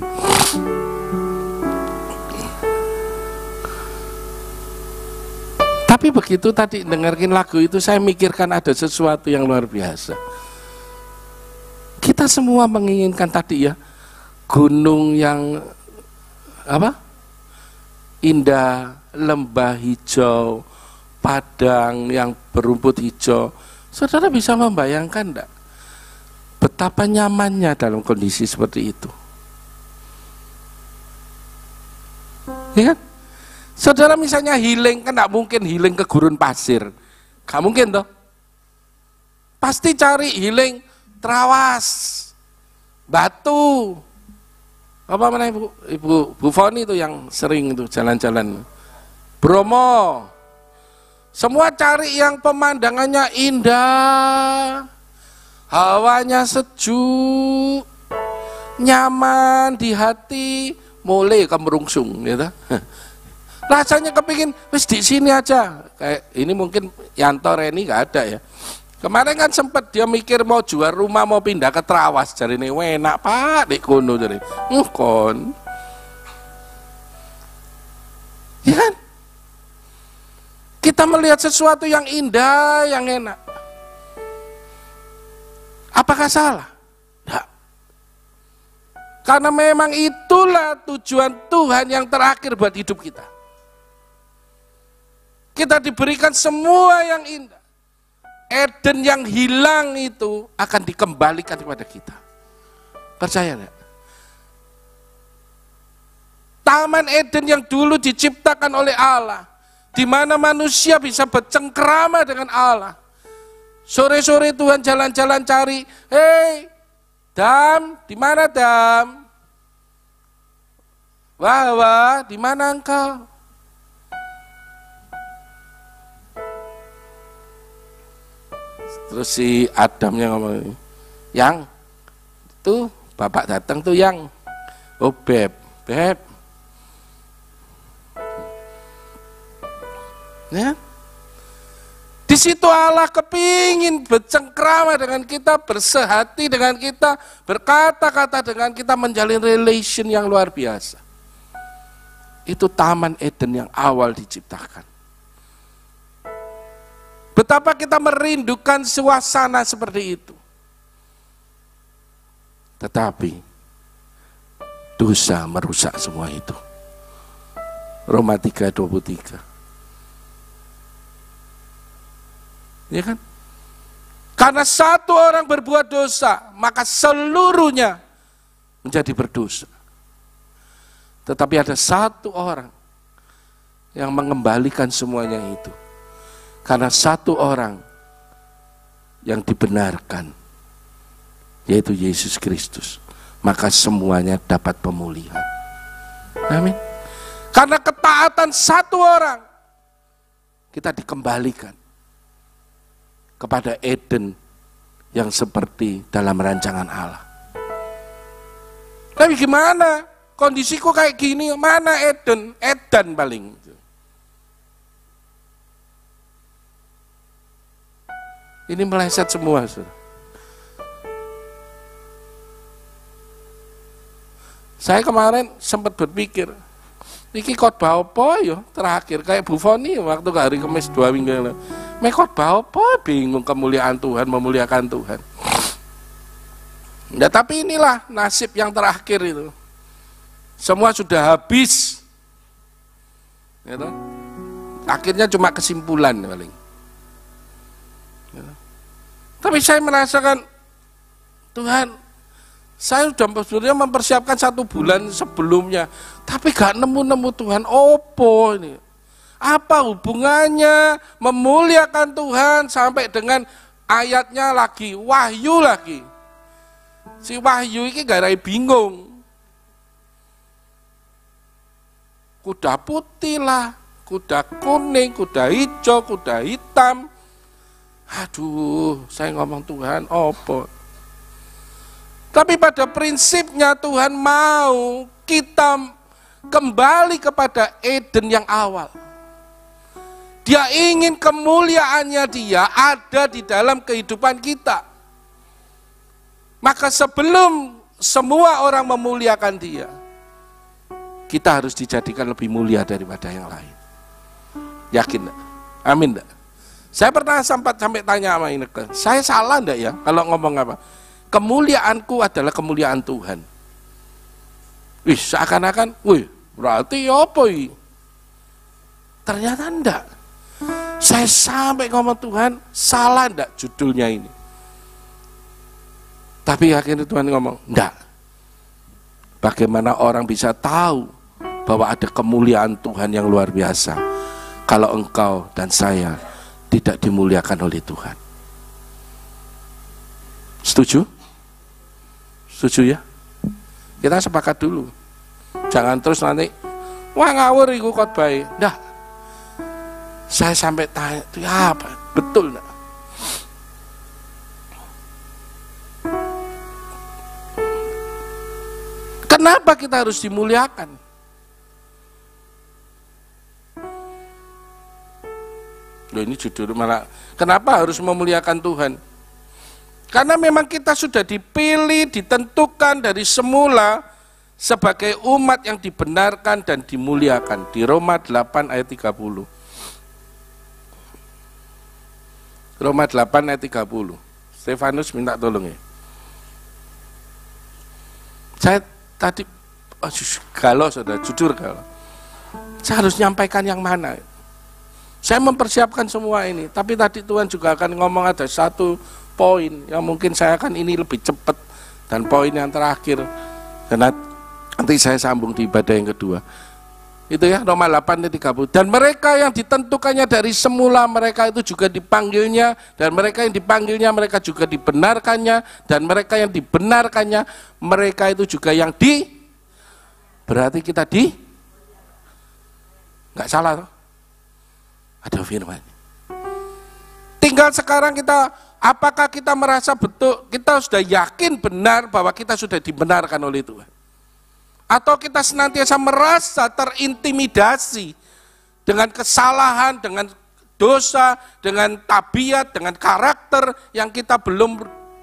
Tapi begitu tadi dengerin lagu itu, saya mikirkan ada sesuatu yang luar biasa. Kita semua menginginkan tadi ya, gunung yang apa? Indah, lembah hijau, padang yang berumput hijau. Saudara bisa membayangkan enggak betapa nyamannya dalam kondisi seperti itu? Ya kan? Saudara misalnya healing, kan enggak mungkin healing ke gurun pasir. Enggak mungkin toh. Pasti cari healing terawas, batu. Apa mana Ibu Foni itu yang sering itu jalan-jalan. Bromo. Semua cari yang pemandangannya indah, hawanya sejuk, nyaman di hati, mulai kemerungsung, gitu. Rasanya kepingin, wis di sini aja. Kayak ini mungkin Yanto Reni nggak ada ya. Kemarin kan sempat dia mikir mau jual rumah, mau pindah ke Trawas, jadi ini enak Pak di kono jadi, kon, ya kan? Kita melihat sesuatu yang indah, yang enak. Apakah salah? Tidak. Karena memang itulah tujuan Tuhan yang terakhir buat hidup kita. Kita diberikan semua yang indah. Eden yang hilang itu akan dikembalikan kepada kita. Percaya enggak? Taman Eden yang dulu diciptakan oleh Allah, di mana manusia bisa bercengkrama dengan Allah. Sore-sore Tuhan jalan-jalan cari, hei, Dam, di mana Dam? Wah, di mana engkau? Terus si Adamnya ngomong, yang, tuh bapak datang tuh yang, oh beb. Ya. Di situ Allah kepingin bercengkrama dengan kita, bersehati dengan kita, berkata-kata dengan kita, menjalin relation yang luar biasa. Itu Taman Eden yang awal diciptakan. Betapa kita merindukan suasana seperti itu. Tetapi dosa merusak semua itu. Roma 3:23. Ya kan? Karena satu orang berbuat dosa, maka seluruhnya menjadi berdosa. Tetapi ada satu orang yang mengembalikan semuanya itu. Karena satu orang yang dibenarkan, yaitu Yesus Kristus, maka semuanya dapat pemulihan. Amin. Karena ketaatan satu orang, kita dikembalikan kepada Eden yang seperti dalam rancangan Allah. Tapi gimana? Kondisiku kayak gini, mana Eden? Edan paling. Ini meleset semua. Saya kemarin sempat berpikir, iki khotbah apa ya terakhir kayak Bu Foni waktu hari Kamis 2 minggu lalu. Khotbah apa, bingung, kemuliaan Tuhan, memuliakan Tuhan. Nah, tapi inilah nasib yang terakhir itu. Semua sudah habis. Gitu. Akhirnya cuma kesimpulan paling. Gitu. Tapi saya merasakan, Tuhan, saya sudah sebenarnya mempersiapkan 1 bulan sebelumnya, tapi gak nemu-nemu Tuhan, opo ini? Apa hubungannya memuliakan Tuhan sampai dengan ayatnya lagi, wahyu lagi. Si wahyu ini garai bingung. Kuda putih lah, kuda kuning, kuda hijau, kuda hitam. Aduh, saya ngomong Tuhan, opo? Tapi pada prinsipnya Tuhan mau kita kembali kepada Eden yang awal. Dia ingin kemuliaannya dia ada di dalam kehidupan kita. Maka sebelum semua orang memuliakan dia, kita harus dijadikan lebih mulia daripada yang lain. Yakin enggak? Amin enggak? Saya pernah sempat sampai tanya sama Ineke, saya salah enggak ya kalau ngomong apa? Kemuliaanku adalah kemuliaan Tuhan. Wih, seakan-akan, wih, berarti apa ini? Ternyata enggak. Saya sampai ngomong Tuhan, salah enggak judulnya ini? Tapi akhirnya Tuhan ngomong, enggak. Bagaimana orang bisa tahu bahwa ada kemuliaan Tuhan yang luar biasa kalau engkau dan saya tidak dimuliakan oleh Tuhan? Setuju? Setuju ya? Kita sepakat dulu. Jangan terus nanti, wah ngawur iku khotbah. Enggak. Saya sampai tanya, itu apa? Betul enggak? Kenapa kita harus dimuliakan? Loh, ini judul malah, kenapa harus memuliakan Tuhan? Karena memang kita sudah dipilih, ditentukan dari semula sebagai umat yang dibenarkan dan dimuliakan. Di Roma 8 ayat 30. Roma 8 ayat 30. Stefanus minta tolong ya. Saya tadi galau, saudara, jujur galau. Saya harus nyampaikan yang mana? Saya mempersiapkan semua ini, tapi tadi Tuhan juga akan ngomong ada satu poin yang mungkin saya akan ini lebih cepat, dan poin yang terakhir, dan nanti saya sambung di ibadah yang kedua. Itu ya, Roma 8:30. Dan mereka yang ditentukannya dari semula, mereka itu juga dipanggilnya, dan mereka yang dipanggilnya, mereka juga dibenarkannya, dan mereka yang dibenarkannya, mereka itu juga yang berarti kita nggak salah toh? Ada firman. Tinggal sekarang kita, apakah kita merasa betul, kita sudah yakin benar bahwa kita sudah dibenarkan oleh Tuhan? Atau kita senantiasa merasa terintimidasi dengan kesalahan, dengan dosa, dengan tabiat, dengan karakter yang kita belum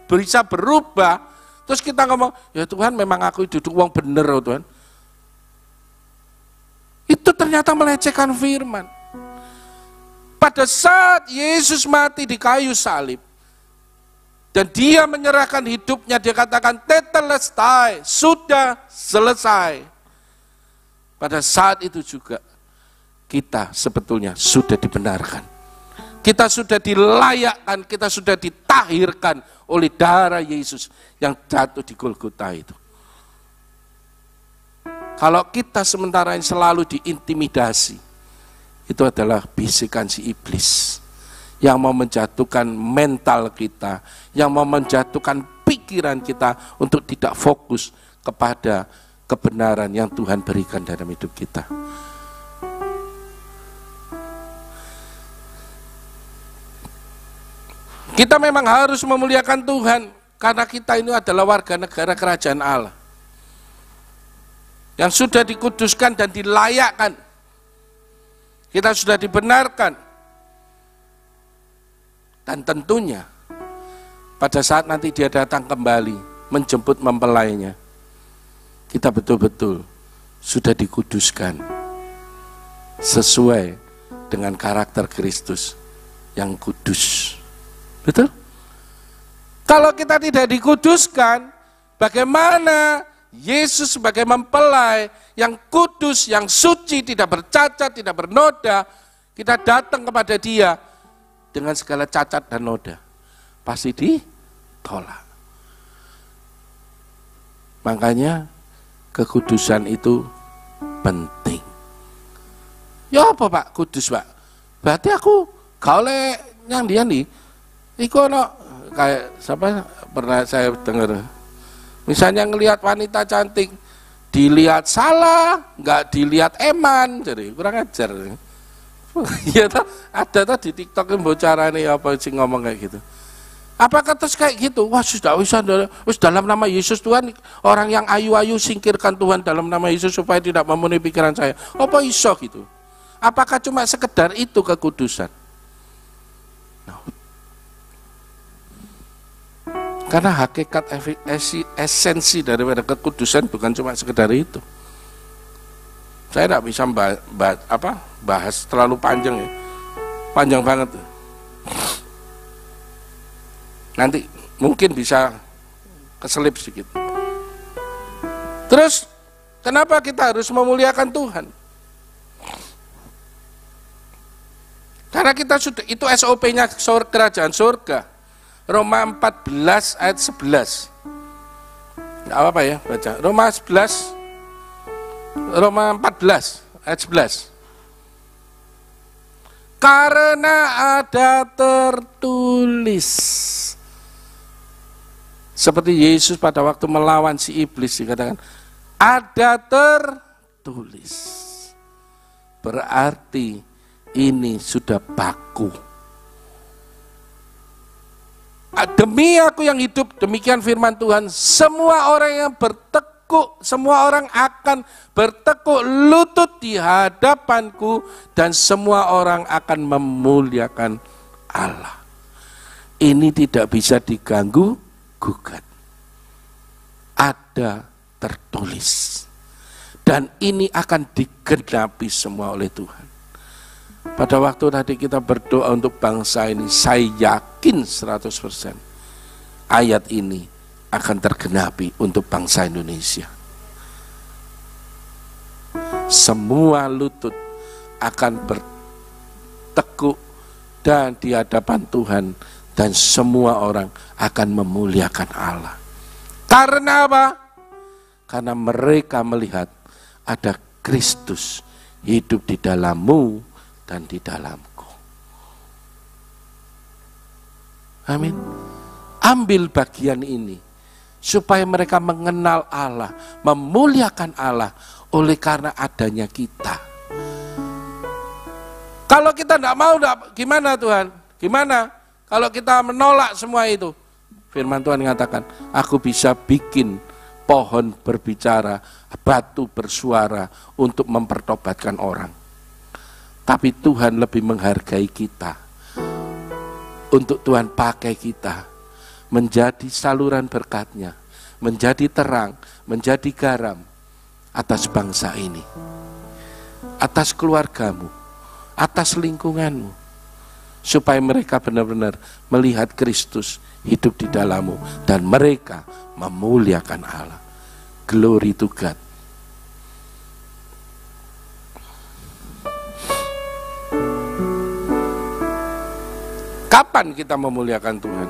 bisa berubah, terus kita ngomong, ya Tuhan memang aku duduk wong bener oh Tuhan. Itu ternyata melecehkan firman. Pada saat Yesus mati di kayu salib, dan dia menyerahkan hidupnya, dia katakan tetelestai, sudah selesai. Pada saat itu juga kita sebetulnya sudah dibenarkan. Kita sudah dilayakkan, kita sudah ditahirkan oleh darah Yesus yang jatuh di Golgota itu. Kalau kita sementara ini selalu diintimidasi, itu adalah bisikan si iblis yang mau menjatuhkan mental kita, yang mau menjatuhkan pikiran kita untuk tidak fokus kepada kebenaran yang Tuhan berikan dalam hidup kita. Kita memang harus memuliakan Tuhan karena kita ini adalah warga negara kerajaan Allah yang sudah dikuduskan dan dilayakkan. Kita sudah dibenarkan. Dan tentunya pada saat nanti dia datang kembali menjemput mempelainya, kita betul-betul sudah dikuduskan sesuai dengan karakter Kristus yang kudus. Betul? Kalau kita tidak dikuduskan, bagaimana Yesus sebagai mempelai yang kudus, yang suci, tidak bercacat, tidak bernoda, kita datang kepada dia dengan segala cacat dan noda, pasti ditolak. Makanya kekudusan itu penting. Ya apa Pak, kudus Pak? Berarti aku gak oleh yang dia nih, iku no, kayak siapa pernah saya dengar, misalnya ngelihat wanita cantik, dilihat salah, nggak dilihat eman, jadi kurang ajar. Ya toh, ada toh di TikTok yang bocoran nih apa sih ngomong kayak gitu. Apakah terus kayak gitu? Wah sudah dalam nama Yesus Tuhan, orang yang ayu-ayu singkirkan Tuhan dalam nama Yesus supaya tidak memenuhi pikiran saya. Apa iso gitu? Apakah cuma sekedar itu kekudusan? Karena hakikat esensi daripada kekudusan bukan cuma sekedar itu. Saya tidak bisa bahas terlalu panjang ya. Panjang banget. Nanti mungkin bisa keselip sedikit. Terus kenapa kita harus memuliakan Tuhan? Karena kita sudah, itu SOP-nya kerajaan surga. Roma 14 ayat 11. Nggak apa-apa ya baca. Roma 14 ayat 11. Karena ada tertulis. Seperti Yesus pada waktu melawan si iblis dikatakan, ada tertulis. Berarti ini sudah baku. Demi aku yang hidup, demikian firman Tuhan, semua orang yang bertekuk, semua orang akan bertekuk lutut di hadapanku dan semua orang akan memuliakan Allah. Ini tidak bisa diganggu gugat. Ada tertulis. Dan ini akan digenapi semua oleh Tuhan. Pada waktu tadi kita berdoa untuk bangsa ini, saya yakin 100% ayat ini akan tergenapi untuk bangsa Indonesia. Semua lutut akan bertekuk dan di hadapan Tuhan dan semua orang akan memuliakan Allah. Karena apa? Karena mereka melihat ada Kristus hidup di dalammu dan di dalamku. Amin. Ambil bagian ini supaya mereka mengenal Allah, memuliakan Allah oleh karena adanya kita. Kalau kita tidak mau, gimana Tuhan? Gimana? Kalau kita menolak semua itu, firman Tuhan mengatakan, aku bisa bikin pohon berbicara, batu bersuara untuk mempertobatkan orang. Tapi Tuhan lebih menghargai kita. Untuk Tuhan pakai kita menjadi saluran berkat-Nya, menjadi terang, menjadi garam atas bangsa ini, atas keluargamu, atas lingkunganmu, supaya mereka benar-benar melihat Kristus hidup di dalammu dan mereka memuliakan Allah. Glory to God. Kapan kita memuliakan Tuhan?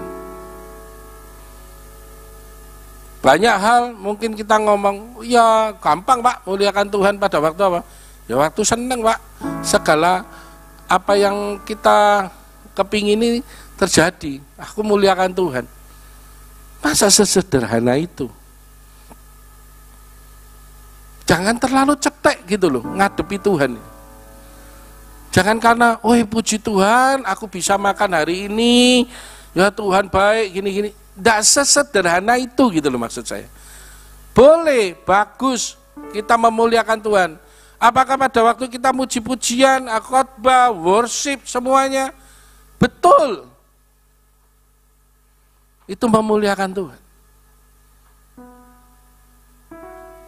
Banyak hal mungkin kita ngomong, ya gampang Pak, muliakan Tuhan pada waktu apa? Ya waktu seneng Pak. Segala apa yang kita kepingini terjadi, aku muliakan Tuhan. Masa sesederhana itu? Jangan terlalu cetek gitu loh, ngadepi Tuhan. Jangan karena, oh puji Tuhan, aku bisa makan hari ini, ya Tuhan baik, gini-gini. Tidak sesederhana itu gitu loh maksud saya. Boleh, bagus, kita memuliakan Tuhan. Apakah pada waktu kita muji-pujian, khotbah, worship, semuanya, betul. Itu memuliakan Tuhan.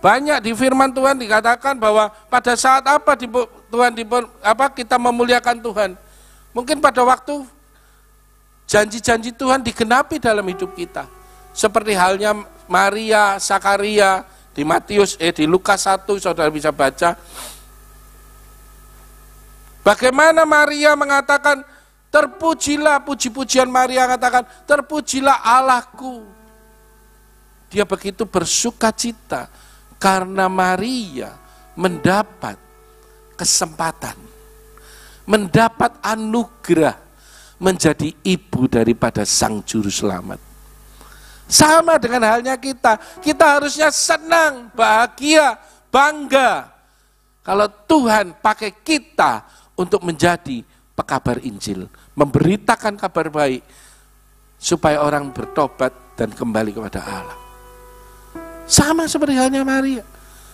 Banyak di firman Tuhan dikatakan bahwa pada saat apa kita memuliakan Tuhan. Mungkin pada waktu janji-janji Tuhan digenapi dalam hidup kita. Seperti halnya Maria, Zakaria di di Lukas 1, saudara bisa baca. Bagaimana Maria mengatakan, terpujilah, puji-pujian Maria katakan, terpujilah Allahku. Dia begitu bersukacita karena Maria mendapat kesempatan, mendapat anugerah menjadi ibu daripada Sang Juru Selamat. Sama dengan halnya kita harusnya senang, bahagia, bangga kalau Tuhan pakai kita untuk menjadi pekabar Injil, memberitakan kabar baik supaya orang bertobat dan kembali kepada Allah. Sama seperti halnya Maria.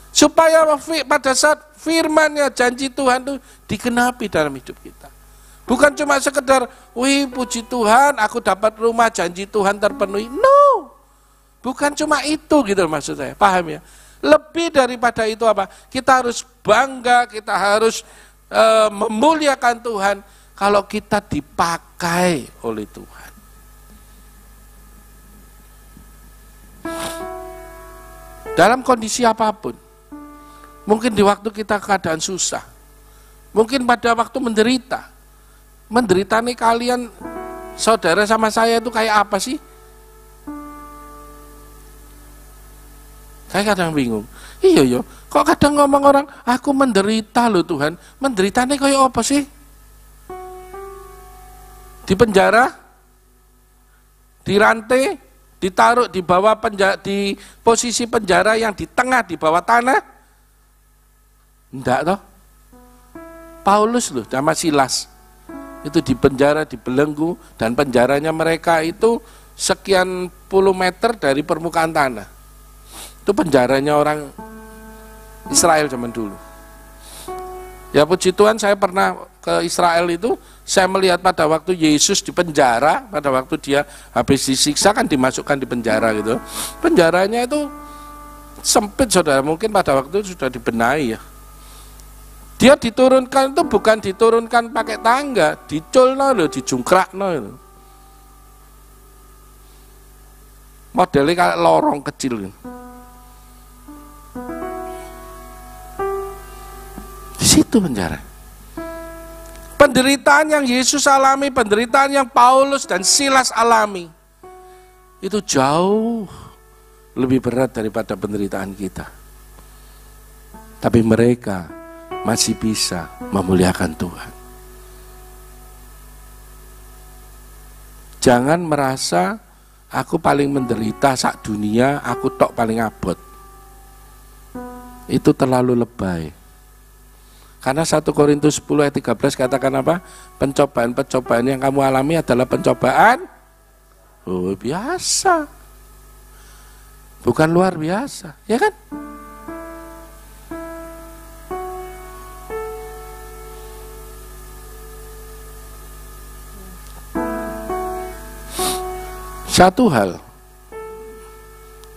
Supaya pada saat firman-Nya, janji Tuhan itu digenapi dalam hidup kita. Bukan cuma sekedar, wih puji Tuhan, aku dapat rumah, janji Tuhan terpenuhi. No, bukan cuma itu gitu maksud saya, paham ya? Lebih daripada itu apa? Kita harus bangga, kita harus memuliakan Tuhan kalau kita dipakai oleh Tuhan. Dalam kondisi apapun, mungkin di waktu kita keadaan susah, mungkin pada waktu menderita nih kalian, saudara sama saya itu kayak apa sih? Saya kadang bingung, iya kok kadang ngomong orang, aku menderita loh Tuhan, menderita nih kayak apa sih? Di penjara, dirantai, ditaruh di bawah di posisi penjara yang di tengah, di bawah tanah? Enggak toh. Paulus loh sama Silas itu di penjara, dibelenggu, dan penjaranya mereka itu sekian puluh meter dari permukaan tanah. Itu penjaranya orang Israel zaman dulu. Ya puji Tuhan, saya pernah ke Israel itu, saya melihat pada waktu Yesus di penjara, pada waktu dia habis disiksa kan dimasukkan di penjara gitu. Penjaranya itu sempit saudara, mungkin pada waktu itu sudah dibenahi ya. Dia diturunkan itu bukan diturunkan pakai tangga, diculno loh, dijungkrakno itu. Modelnya kayak lorong kecil gitu. Di situ penjara. Penderitaan yang Yesus alami, penderitaan yang Paulus dan Silas alami, itu jauh lebih berat daripada penderitaan kita. Tapi mereka masih bisa memuliakan Tuhan. Jangan merasa aku paling menderita sak dunia, aku tok paling abot. Itu terlalu lebay. Karena 1 Korintus 10 ayat 13 katakan apa? Pencobaan-pencobaan yang kamu alami adalah pencobaan biasa. Bukan luar biasa, ya kan? Satu hal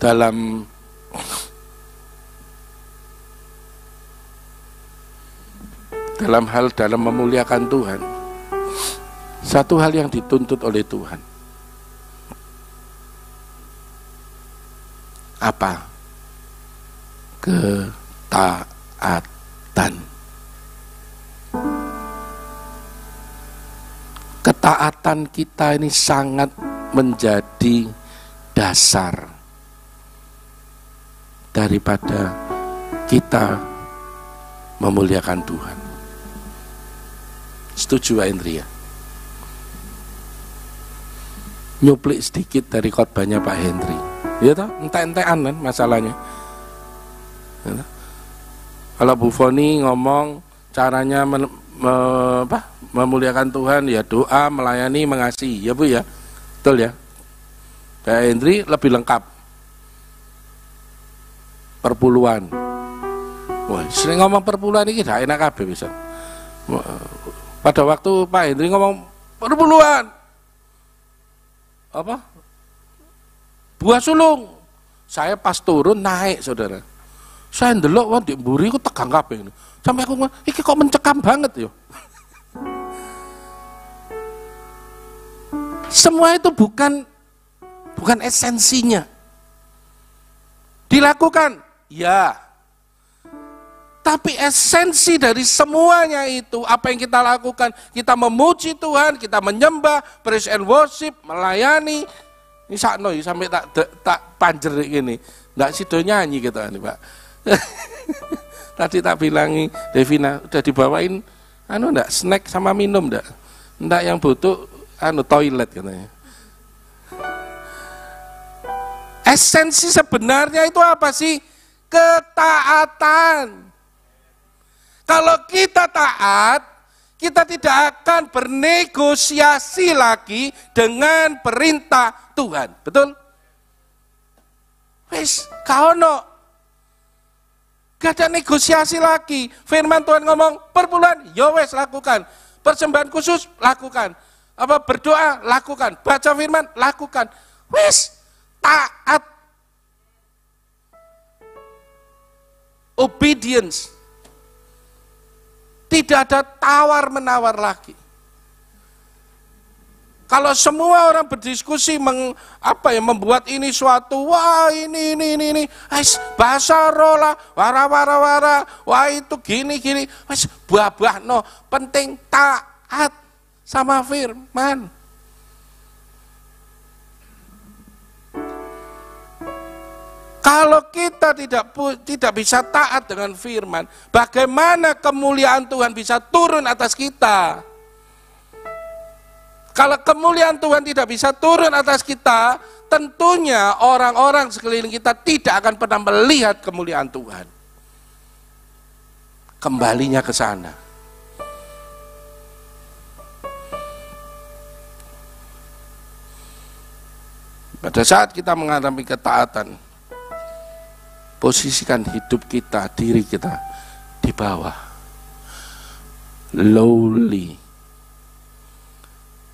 dalam memuliakan Tuhan, satu hal yang dituntut oleh Tuhan. Apa? Ketaatan. Ketaatan kita ini sangat menjadi dasar daripada kita memuliakan Tuhan. Setuju Pak Hendri ya? Nyuplik sedikit dari khotbahnya Pak Hendri. Ya toh, entek-entekan kan masalahnya. Ya, kalau Bu Foni ngomong caranya memuliakan Tuhan ya doa, melayani, mengasihi, ya Bu ya, betul ya. Pak Hendri lebih lengkap, perpuluhan. Wah, sering ngomong perpuluhan ini tidak enak kabeh bisa. Pada waktu Pak Hendri ngomong perpuluhan, apa? Buah sulung. Saya pas turun naik, saudara. Saya ndelok wah di mburi ku tegang kabeh. Sampai aku ngomong, iki kok mencekam banget yo. Semua itu bukan esensinya. Dilakukan, ya. Tapi esensi dari semuanya itu, apa yang kita lakukan, kita memuji Tuhan, kita menyembah, praise and worship, melayani. Ini sakno sampai tak panjer gini. Nggak sido nyanyi kita nih Pak. Tadi tak bilangi Devina udah dibawain enggak snack sama minum enggak yang butuh toilet katanya. Esensi sebenarnya itu apa sih? Ketaatan. Kalau kita taat, kita tidak akan bernegosiasi lagi dengan perintah Tuhan. Betul? Wes, kaono. Gak ada negosiasi lagi. Firman Tuhan ngomong, perpuluhan, ya wes lakukan. Persembahan khusus, lakukan. Apa berdoa, lakukan. Baca firman, lakukan. Wes, taat. Obedience. Tidak ada tawar-menawar lagi. Kalau semua orang berdiskusi membuat ini suatu, wah ini, bahasa rola, wara, wah itu gini, buah no, penting taat sama firman. Kalau kita tidak bisa taat dengan firman, bagaimana kemuliaan Tuhan bisa turun atas kita? Kalau kemuliaan Tuhan tidak bisa turun atas kita, tentunya orang-orang sekeliling kita tidak akan pernah melihat kemuliaan Tuhan. Kembalinya ke sana. Pada saat kita mengalami ketaatan, posisikan hidup kita, diri kita di bawah. Lowly.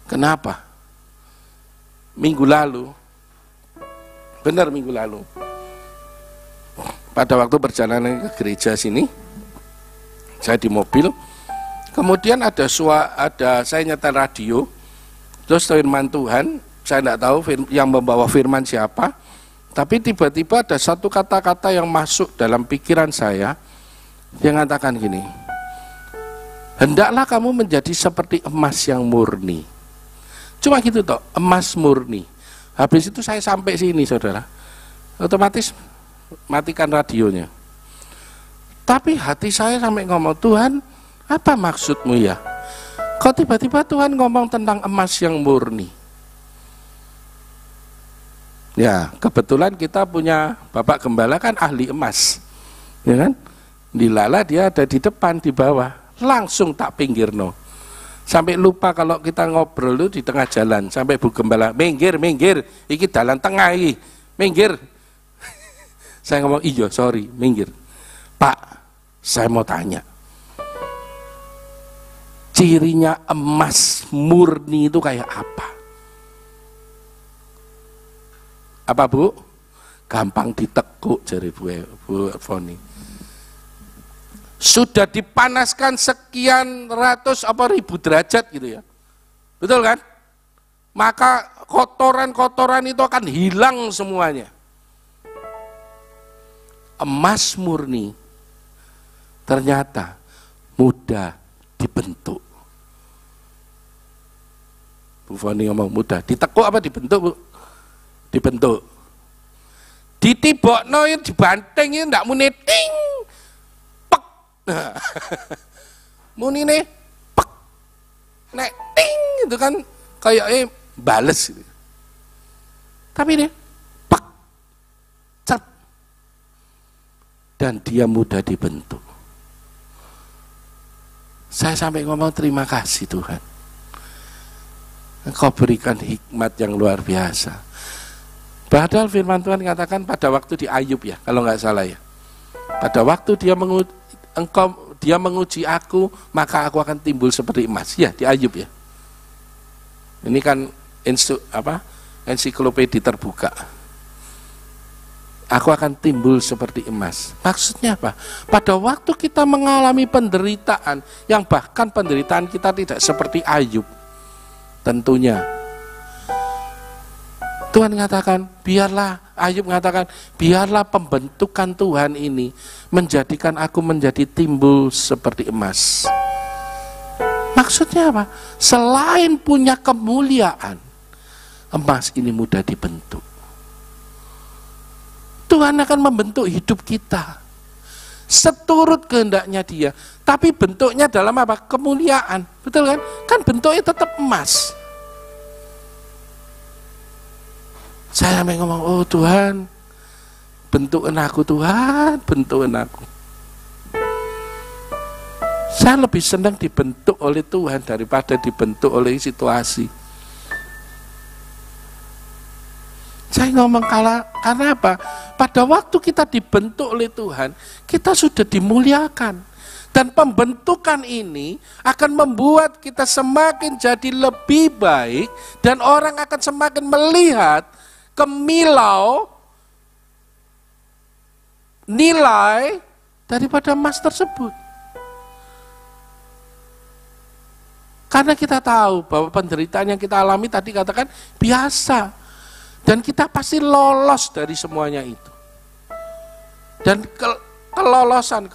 Kenapa? Minggu lalu, pada waktu perjalanan ke gereja sini, saya di mobil, kemudian saya nyetel radio, terus firman Tuhan, saya tidak tahu yang membawa firman siapa, tapi tiba-tiba ada satu kata-kata yang masuk dalam pikiran saya, yang mengatakan gini, hendaklah kamu menjadi seperti emas yang murni. Cuma gitu toh, emas murni. Habis itu saya sampai sini saudara, otomatis matikan radionya. Tapi hati saya sampai ngomong, Tuhan apa maksudmu ya? Kok tiba-tiba Tuhan ngomong tentang emas yang murni? Ya kebetulan kita punya Bapak Gembala kan ahli emas, ya kan? Dilala dia ada di depan, di bawah, langsung tak pinggir no. Sampai lupa kalau kita ngobrol itu di tengah jalan. Sampai Bu Gembala, minggir, iki dalan tengah iki, minggir. Saya ngomong, iya sorry, minggir. Pak, saya mau tanya, cirinya emas murni itu kayak apa? Apa Bu? Gampang ditekuk jari Bu Foni. Sudah dipanaskan sekian ratus apa ribu derajat gitu ya. Betul kan? Maka kotoran-kotoran itu akan hilang semuanya. Emas murni ternyata mudah dibentuk. Bu Foni ngomong mudah, ditekuk apa dibentuk Bu? Dibentuk. Ditibokno dibanting itu ndak muni ting pek. Munine pek. Nek ting itu kan kayak bales gitu. Tapi ini pek. Cet. Dan dia mudah dibentuk. Saya sampai ngomong terima kasih Tuhan. Engkau berikan hikmat yang luar biasa. Padahal firman Tuhan katakan pada waktu di Ayub ya, kalau nggak salah ya. Pada waktu dia menguji aku, maka aku akan timbul seperti emas. Ya, di Ayub ya. Ini kan ensiklopedia terbuka. Aku akan timbul seperti emas. Maksudnya apa? Pada waktu kita mengalami penderitaan, yang bahkan penderitaan kita tidak seperti Ayub, tentunya Tuhan mengatakan, Ayub mengatakan, biarlah pembentukan Tuhan ini menjadikan aku menjadi timbul seperti emas. Maksudnya apa? Selain punya kemuliaan, emas ini mudah dibentuk. Tuhan akan membentuk hidup kita seturut kehendaknya Dia, tapi bentuknya dalam apa? Kemuliaan. Betul kan? Kan bentuknya tetap emas. Saya sampai ngomong, oh Tuhan, bentukan aku Tuhan, bentukan aku. Saya lebih senang dibentuk oleh Tuhan daripada dibentuk oleh situasi. Saya ngomong karena apa? Pada waktu kita dibentuk oleh Tuhan, kita sudah dimuliakan. Dan pembentukan ini akan membuat kita semakin jadi lebih baik, dan orang akan semakin melihat kemilau nilai daripada emas tersebut. Karena kita tahu bahwa penderitaan yang kita alami tadi katakan biasa. Dan kita pasti lolos dari semuanya itu. Dan kelolosan.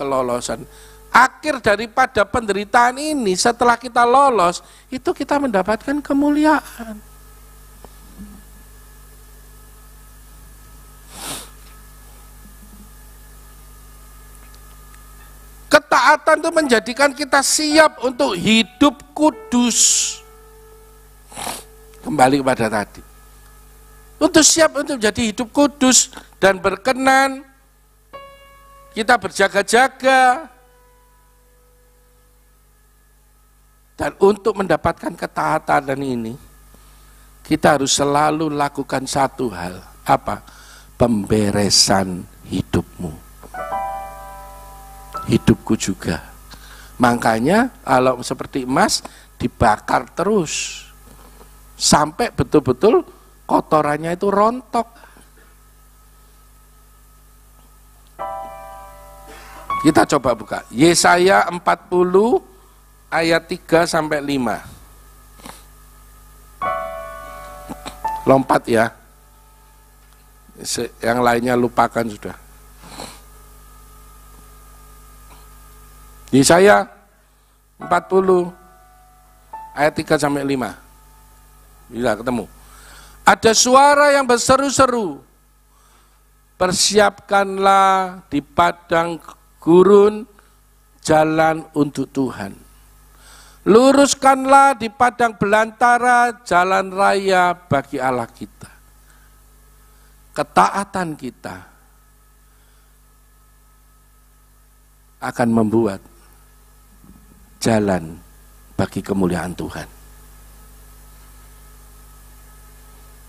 Akhir daripada penderitaan ini setelah kita lolos, itu kita mendapatkan kemuliaan. Ketaatan itu menjadikan kita siap untuk hidup kudus. Kembali kepada tadi. Untuk siap untuk menjadi hidup kudus dan berkenan, kita berjaga-jaga. Dan untuk mendapatkan ketaatan ini, kita harus selalu lakukan satu hal. Apa? Pemberesan hidupmu. Hidupku juga. Makanya kalau seperti emas dibakar terus sampai betul-betul kotorannya itu rontok. Kita coba buka Yesaya 40 ayat 3 sampai 5. Lompat ya. Yang lainnya lupakan sudah. Yesaya 40 ayat 3 sampai 5. Bila ketemu. Ada suara yang berseru-seru. Persiapkanlah di padang gurun jalan untuk Tuhan. Luruskanlah di padang belantara jalan raya bagi Allah kita. Ketaatan kita akan membuat jalan bagi kemuliaan Tuhan.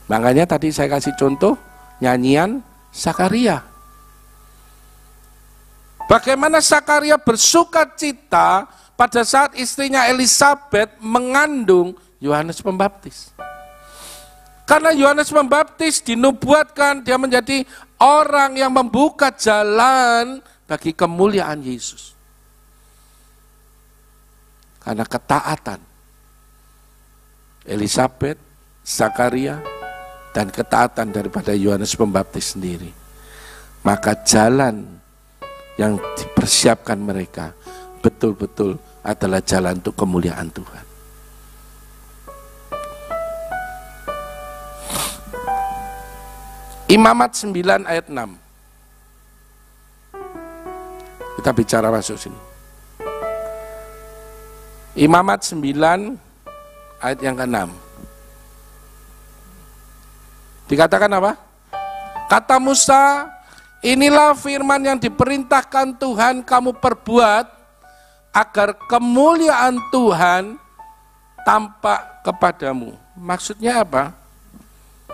Makanya tadi saya kasih contoh nyanyian Sakaria. Bagaimana Sakaria bersuka cita pada saat istrinya Elisabet mengandung Yohanes Pembaptis. Karena Yohanes Pembaptis dinubuatkan dia menjadi orang yang membuka jalan bagi kemuliaan Yesus. Karena ketaatan Elisabet, Zakaria, dan ketaatan daripada Yohanes Pembaptis sendiri, maka jalan yang dipersiapkan mereka betul-betul adalah jalan untuk kemuliaan Tuhan. Imamat 9 ayat 6. Kita bicara masuk sini. Imamat 9 ayat yang ke-6. Dikatakan apa? Kata Musa, inilah firman yang diperintahkan Tuhan kamu perbuat agar kemuliaan Tuhan tampak kepadamu. Maksudnya apa?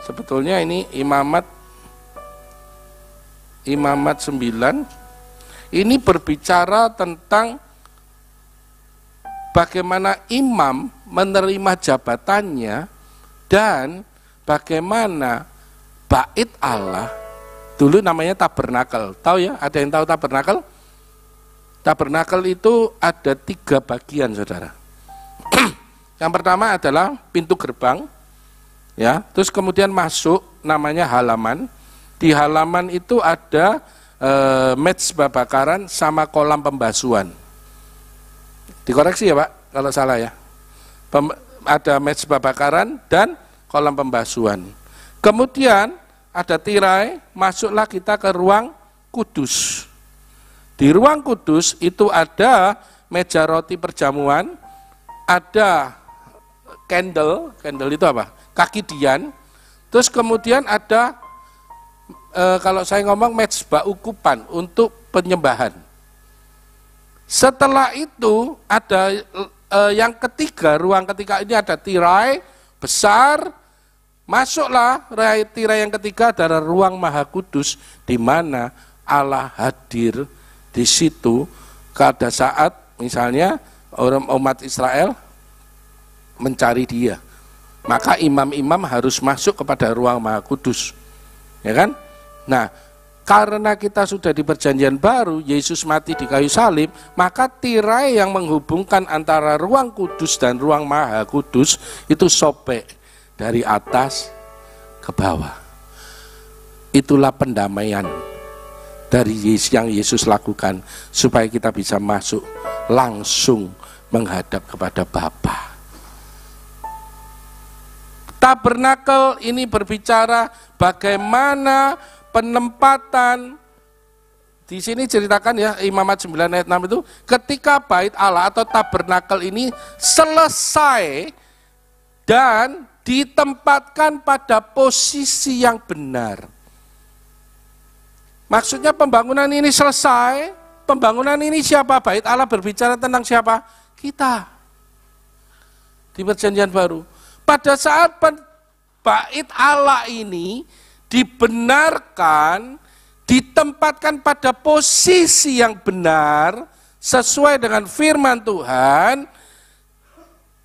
Sebetulnya ini Imamat 9 ini berbicara tentang bagaimana imam menerima jabatannya dan bagaimana bait Allah, dulu namanya tabernakel. Tahu ya? Ada yang tahu tabernakel? Tabernakel itu ada 3 bagian, saudara. Yang pertama adalah pintu gerbang, ya. Terus kemudian masuk, namanya halaman. Di halaman itu ada mezbah bakaran sama kolam pembasuhan. Dikoreksi ya Pak, kalau salah ya. Ada mezbah bakaran dan kolam pembasuhan. Kemudian ada tirai, masuklah kita ke ruang kudus. Di ruang kudus itu ada meja roti perjamuan, ada candle itu apa? Kaki dian. Terus kemudian ada kalau saya ngomong mezbah ukupan untuk penyembahan. Setelah itu ada yang ketiga, ruang ketiga ini ada tirai besar. Masuklah tirai yang ketiga adalah ruang Maha Kudus, di mana Allah hadir di situ pada saat misalnya orang umat Israel mencari Dia. Maka imam-imam harus masuk kepada ruang Maha Kudus. Ya kan? Nah, karena kita sudah di perjanjian baru, Yesus mati di kayu salib, maka tirai yang menghubungkan antara ruang kudus dan ruang Maha Kudus itu sobek dari atas ke bawah. Itulah pendamaian dari yang Yesus lakukan supaya kita bisa masuk langsung menghadap kepada Bapa. Tabernakel ini berbicara bagaimana penempatan. Di sini ceritakan ya, Imamat 9 ayat 6 itu, ketika bait Allah atau tabernakel ini selesai dan ditempatkan pada posisi yang benar. Maksudnya pembangunan ini selesai, pembangunan ini siapa? Bait Allah berbicara tentang siapa? Kita. Di perjanjian baru. Pada saat bait Allah ini dibenarkan, ditempatkan pada posisi yang benar sesuai dengan firman Tuhan.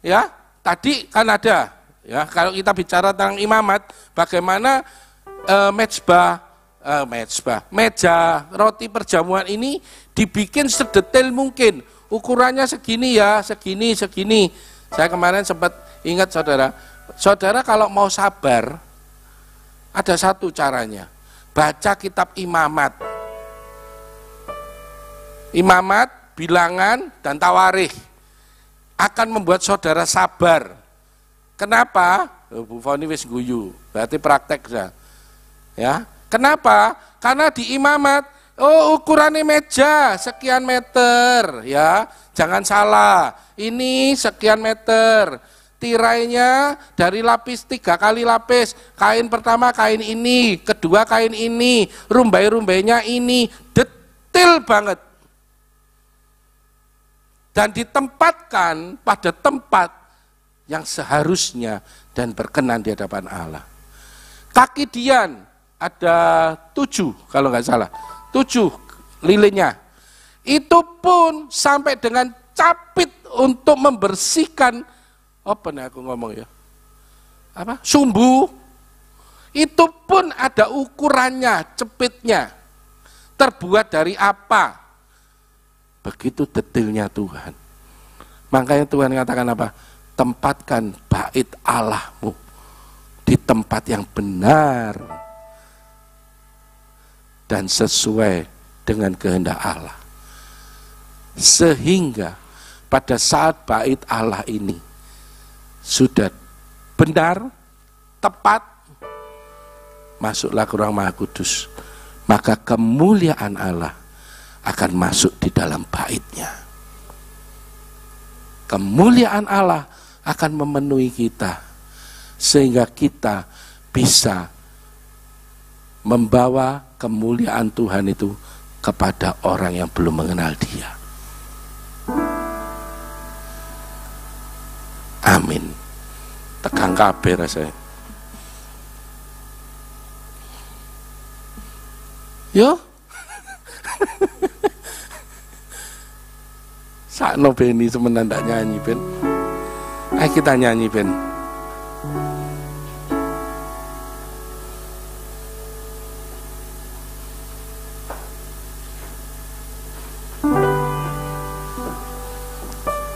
Ya, tadi kan ada ya, kalau kita bicara tentang imamat, bagaimana meja roti perjamuan ini dibikin sedetail mungkin. Ukurannya segini ya, segini. Saya kemarin sempat ingat saudara kalau mau sabar, ada satu caranya, baca kitab Imamat. Imamat, bilangan, dan tawarikh akan membuat saudara sabar. Kenapa? Bu Foni wis guyu, berarti praktek ya. Kenapa? Karena di Imamat, ukurannya meja sekian meter, ya. Jangan salah, ini sekian meter. Tirainya dari lapis 3 kali lapis, kain pertama kain ini, kedua kain ini, rumbai-rumbainya ini, detail banget. Dan ditempatkan pada tempat yang seharusnya dan berkenan di hadapan Allah. Kaki dian ada 7 kalau nggak salah, 7 lilinnya. Itu pun sampai dengan capit untuk membersihkan, apa nih aku ngomong ya? Apa? Sumbu Itu pun ada ukurannya, cepitnya. Terbuat dari apa? Begitu detailnya Tuhan. Makanya Tuhan katakan apa? Tempatkan bait Allahmu di tempat yang benar dan sesuai dengan kehendak Allah. Sehingga pada saat bait Allah ini sudah benar, tepat, masuklah ke ruang Maha Kudus, maka kemuliaan Allah akan masuk di dalam baitnya. Kemuliaan Allah akan memenuhi kita sehingga kita bisa membawa kemuliaan Tuhan itu kepada orang yang belum mengenal Dia. Amin. Tegang kabeh rasanya. Yo. Sakno Beni semenan ndak nyanyi Ben. Ayo kita nyanyi Ben.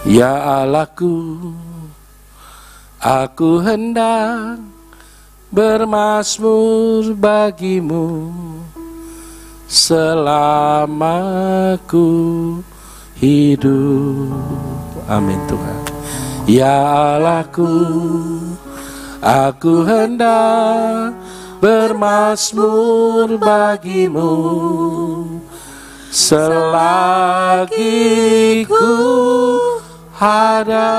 Ya Allahku, aku hendak bermazmur bagimu selama ku hidup. Amin Tuhan. Ya Allahku, aku hendak bermazmur bagimu selagi ku ada.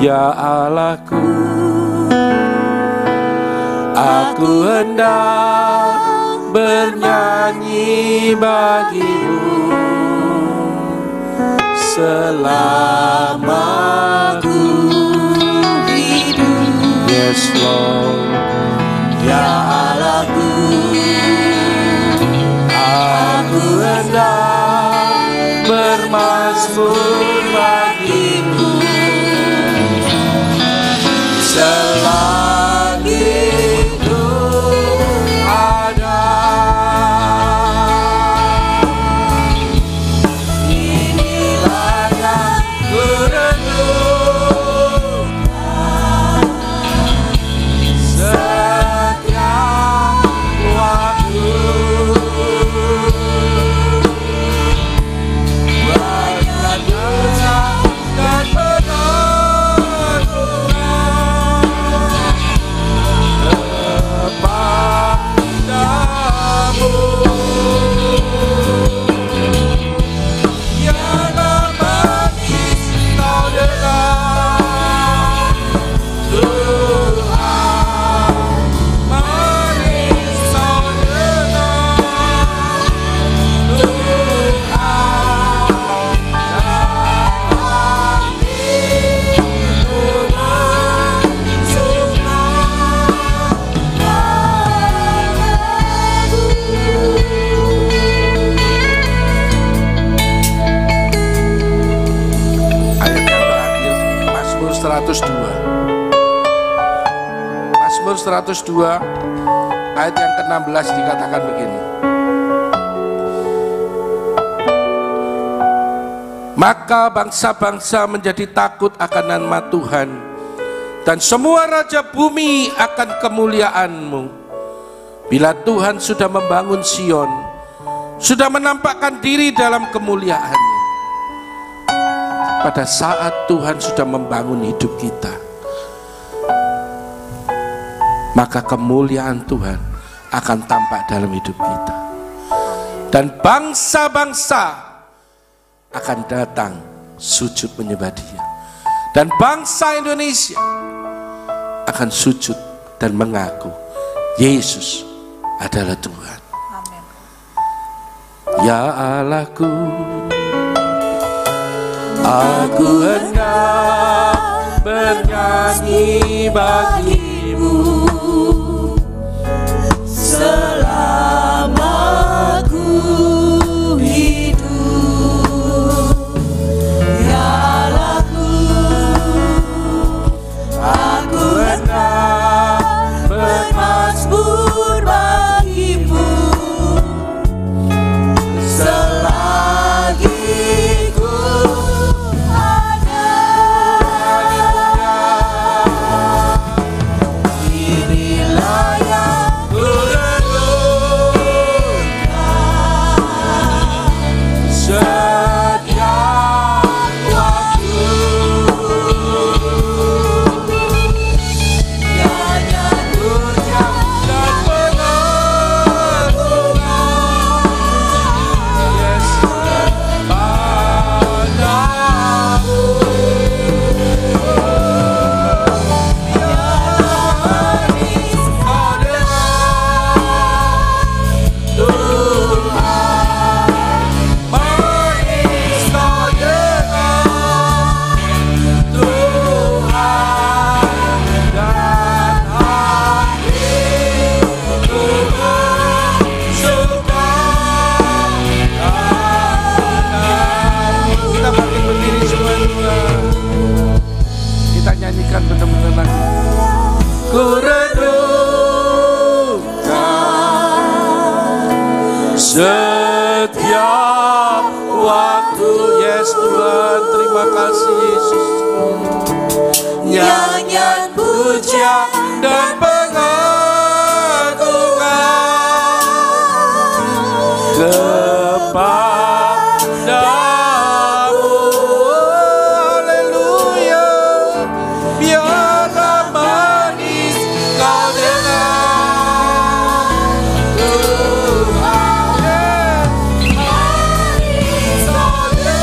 Ya Allahku, aku hendak bernyanyi bagimu selama ku hidup. Yes Lord. Ya Allahku, aku hendak bermazmur bagimu selagi ku ada. Inilah yang ku renungkan setiap waktu. Banyak dosa dan kepadamu. Yang manis kau dengar, Tuhan manis kau dengar, ayat yang terakhir Mazmur 102. Mazmur 102 ayat yang ke-16 dikatakan begini. Maka bangsa-bangsa menjadi takut akan nama Tuhan, dan semua raja bumi akan kemuliaan-Mu. Bila Tuhan sudah membangun Sion, sudah menampakkan diri dalam kemuliaan-Nya. Pada saat Tuhan sudah membangun hidup kita, maka kemuliaan Tuhan akan tampak dalam hidup kita. Dan bangsa-bangsa akan datang sujud menyembah Dia. Dan bangsa Indonesia akan sujud dan mengaku Yesus adalah Tuhan. Amin. Ya Allahku, aku hendak bernyanyi bagimu selama ku hidup. Ya Allahku, setiap waktu. Yes Tuhan, terima kasih Yesus. Nyanyian pujian dan pengagungan kepadamu. Haleluya. Biarlah manis kau dengar Tuhan. Manis kau dengar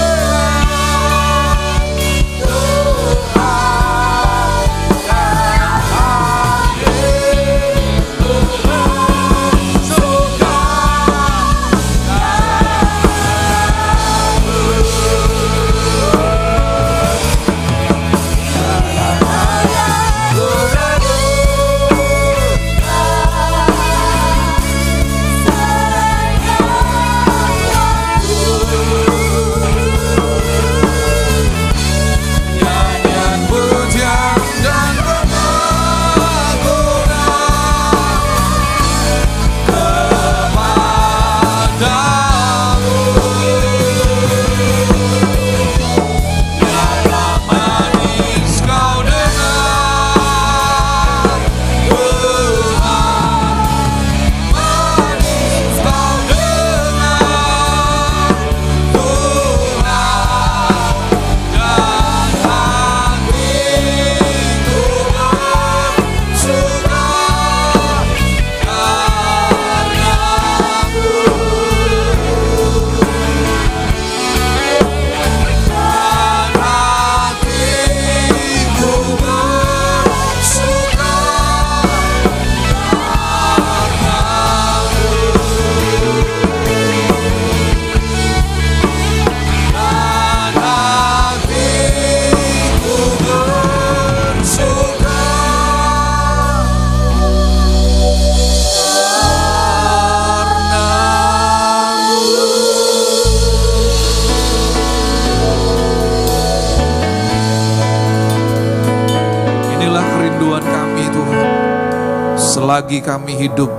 selagi kami hidup,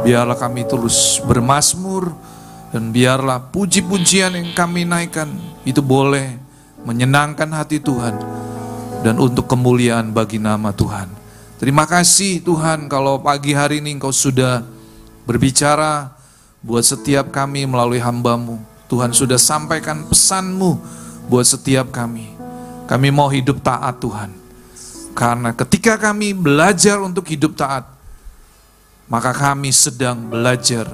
biarlah kami terus bermazmur, dan biarlah puji-pujian yang kami naikkan itu boleh menyenangkan hati Tuhan dan untuk kemuliaan bagi nama Tuhan. Terima kasih Tuhan kalau pagi hari ini Engkau sudah berbicara buat setiap kami melalui hamba-Mu. Tuhan sudah sampaikan pesan-Mu buat setiap kami. Kami mau hidup taat Tuhan. Karena ketika kami belajar untuk hidup taat, maka kami sedang belajar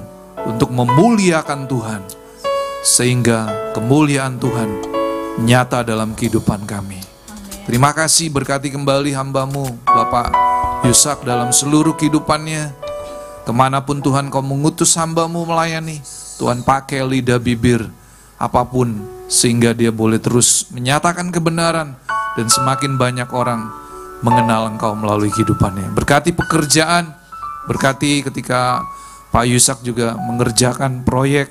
untuk memuliakan Tuhan, sehingga kemuliaan Tuhan nyata dalam kehidupan kami. Terima kasih, berkati kembali hamba-Mu Bapak Yusak dalam seluruh kehidupannya. Kemanapun Tuhan Kau mengutus hamba-Mu melayani, Tuhan pakai lidah bibir apapun, sehingga dia boleh terus menyatakan kebenaran dan semakin banyak orang mengenal Engkau melalui kehidupannya. Berkati pekerjaan, berkati ketika Pak Yusak juga mengerjakan proyek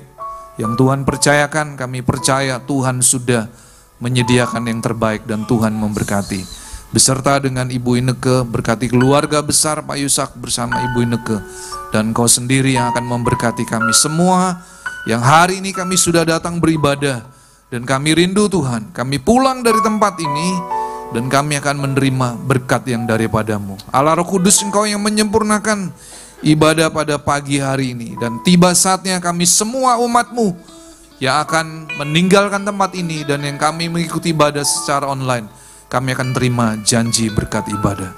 yang Tuhan percayakan. Kami percaya Tuhan sudah menyediakan yang terbaik dan Tuhan memberkati. Beserta dengan Ibu Ineke, berkati keluarga besar Pak Yusak bersama Ibu Ineke. Dan Kau sendiri yang akan memberkati kami semua yang hari ini kami sudah datang beribadah. Dan kami rindu Tuhan, kami pulang dari tempat ini dan kami akan menerima berkat yang daripada-Mu. Allah Roh Kudus, Engkau yang menyempurnakan ibadah pada pagi hari ini. Dan tiba saatnya kami semua umat-Mu yang akan meninggalkan tempat ini dan yang kami mengikuti ibadah secara online, kami akan terima janji berkat ibadah.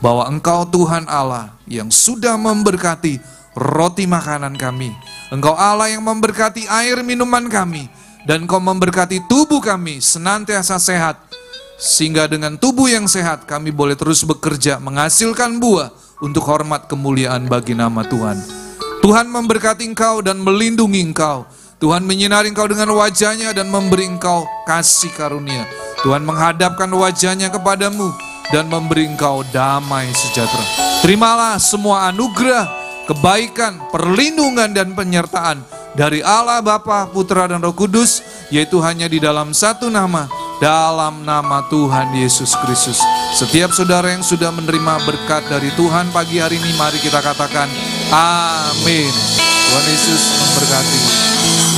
Bahwa Engkau Tuhan Allah yang sudah memberkati roti makanan kami. Engkau Allah yang memberkati air minuman kami. Dan Engkau memberkati tubuh kami senantiasa sehat. Sehingga dengan tubuh yang sehat kami boleh terus bekerja menghasilkan buah untuk hormat kemuliaan bagi nama Tuhan. Tuhan memberkati engkau dan melindungi engkau. Tuhan menyinari engkau dengan wajahnya dan memberi engkau kasih karunia. Tuhan menghadapkan wajahnya kepadamu dan memberi engkau damai sejahtera. Terimalah semua anugerah, kebaikan, perlindungan dan penyertaan dari Allah Bapa, Putra dan Roh Kudus, yaitu hanya di dalam satu nama, dalam nama Tuhan Yesus Kristus. Setiap saudara yang sudah menerima berkat dari Tuhan pagi hari ini, mari kita katakan amin. Tuhan Yesus memberkati.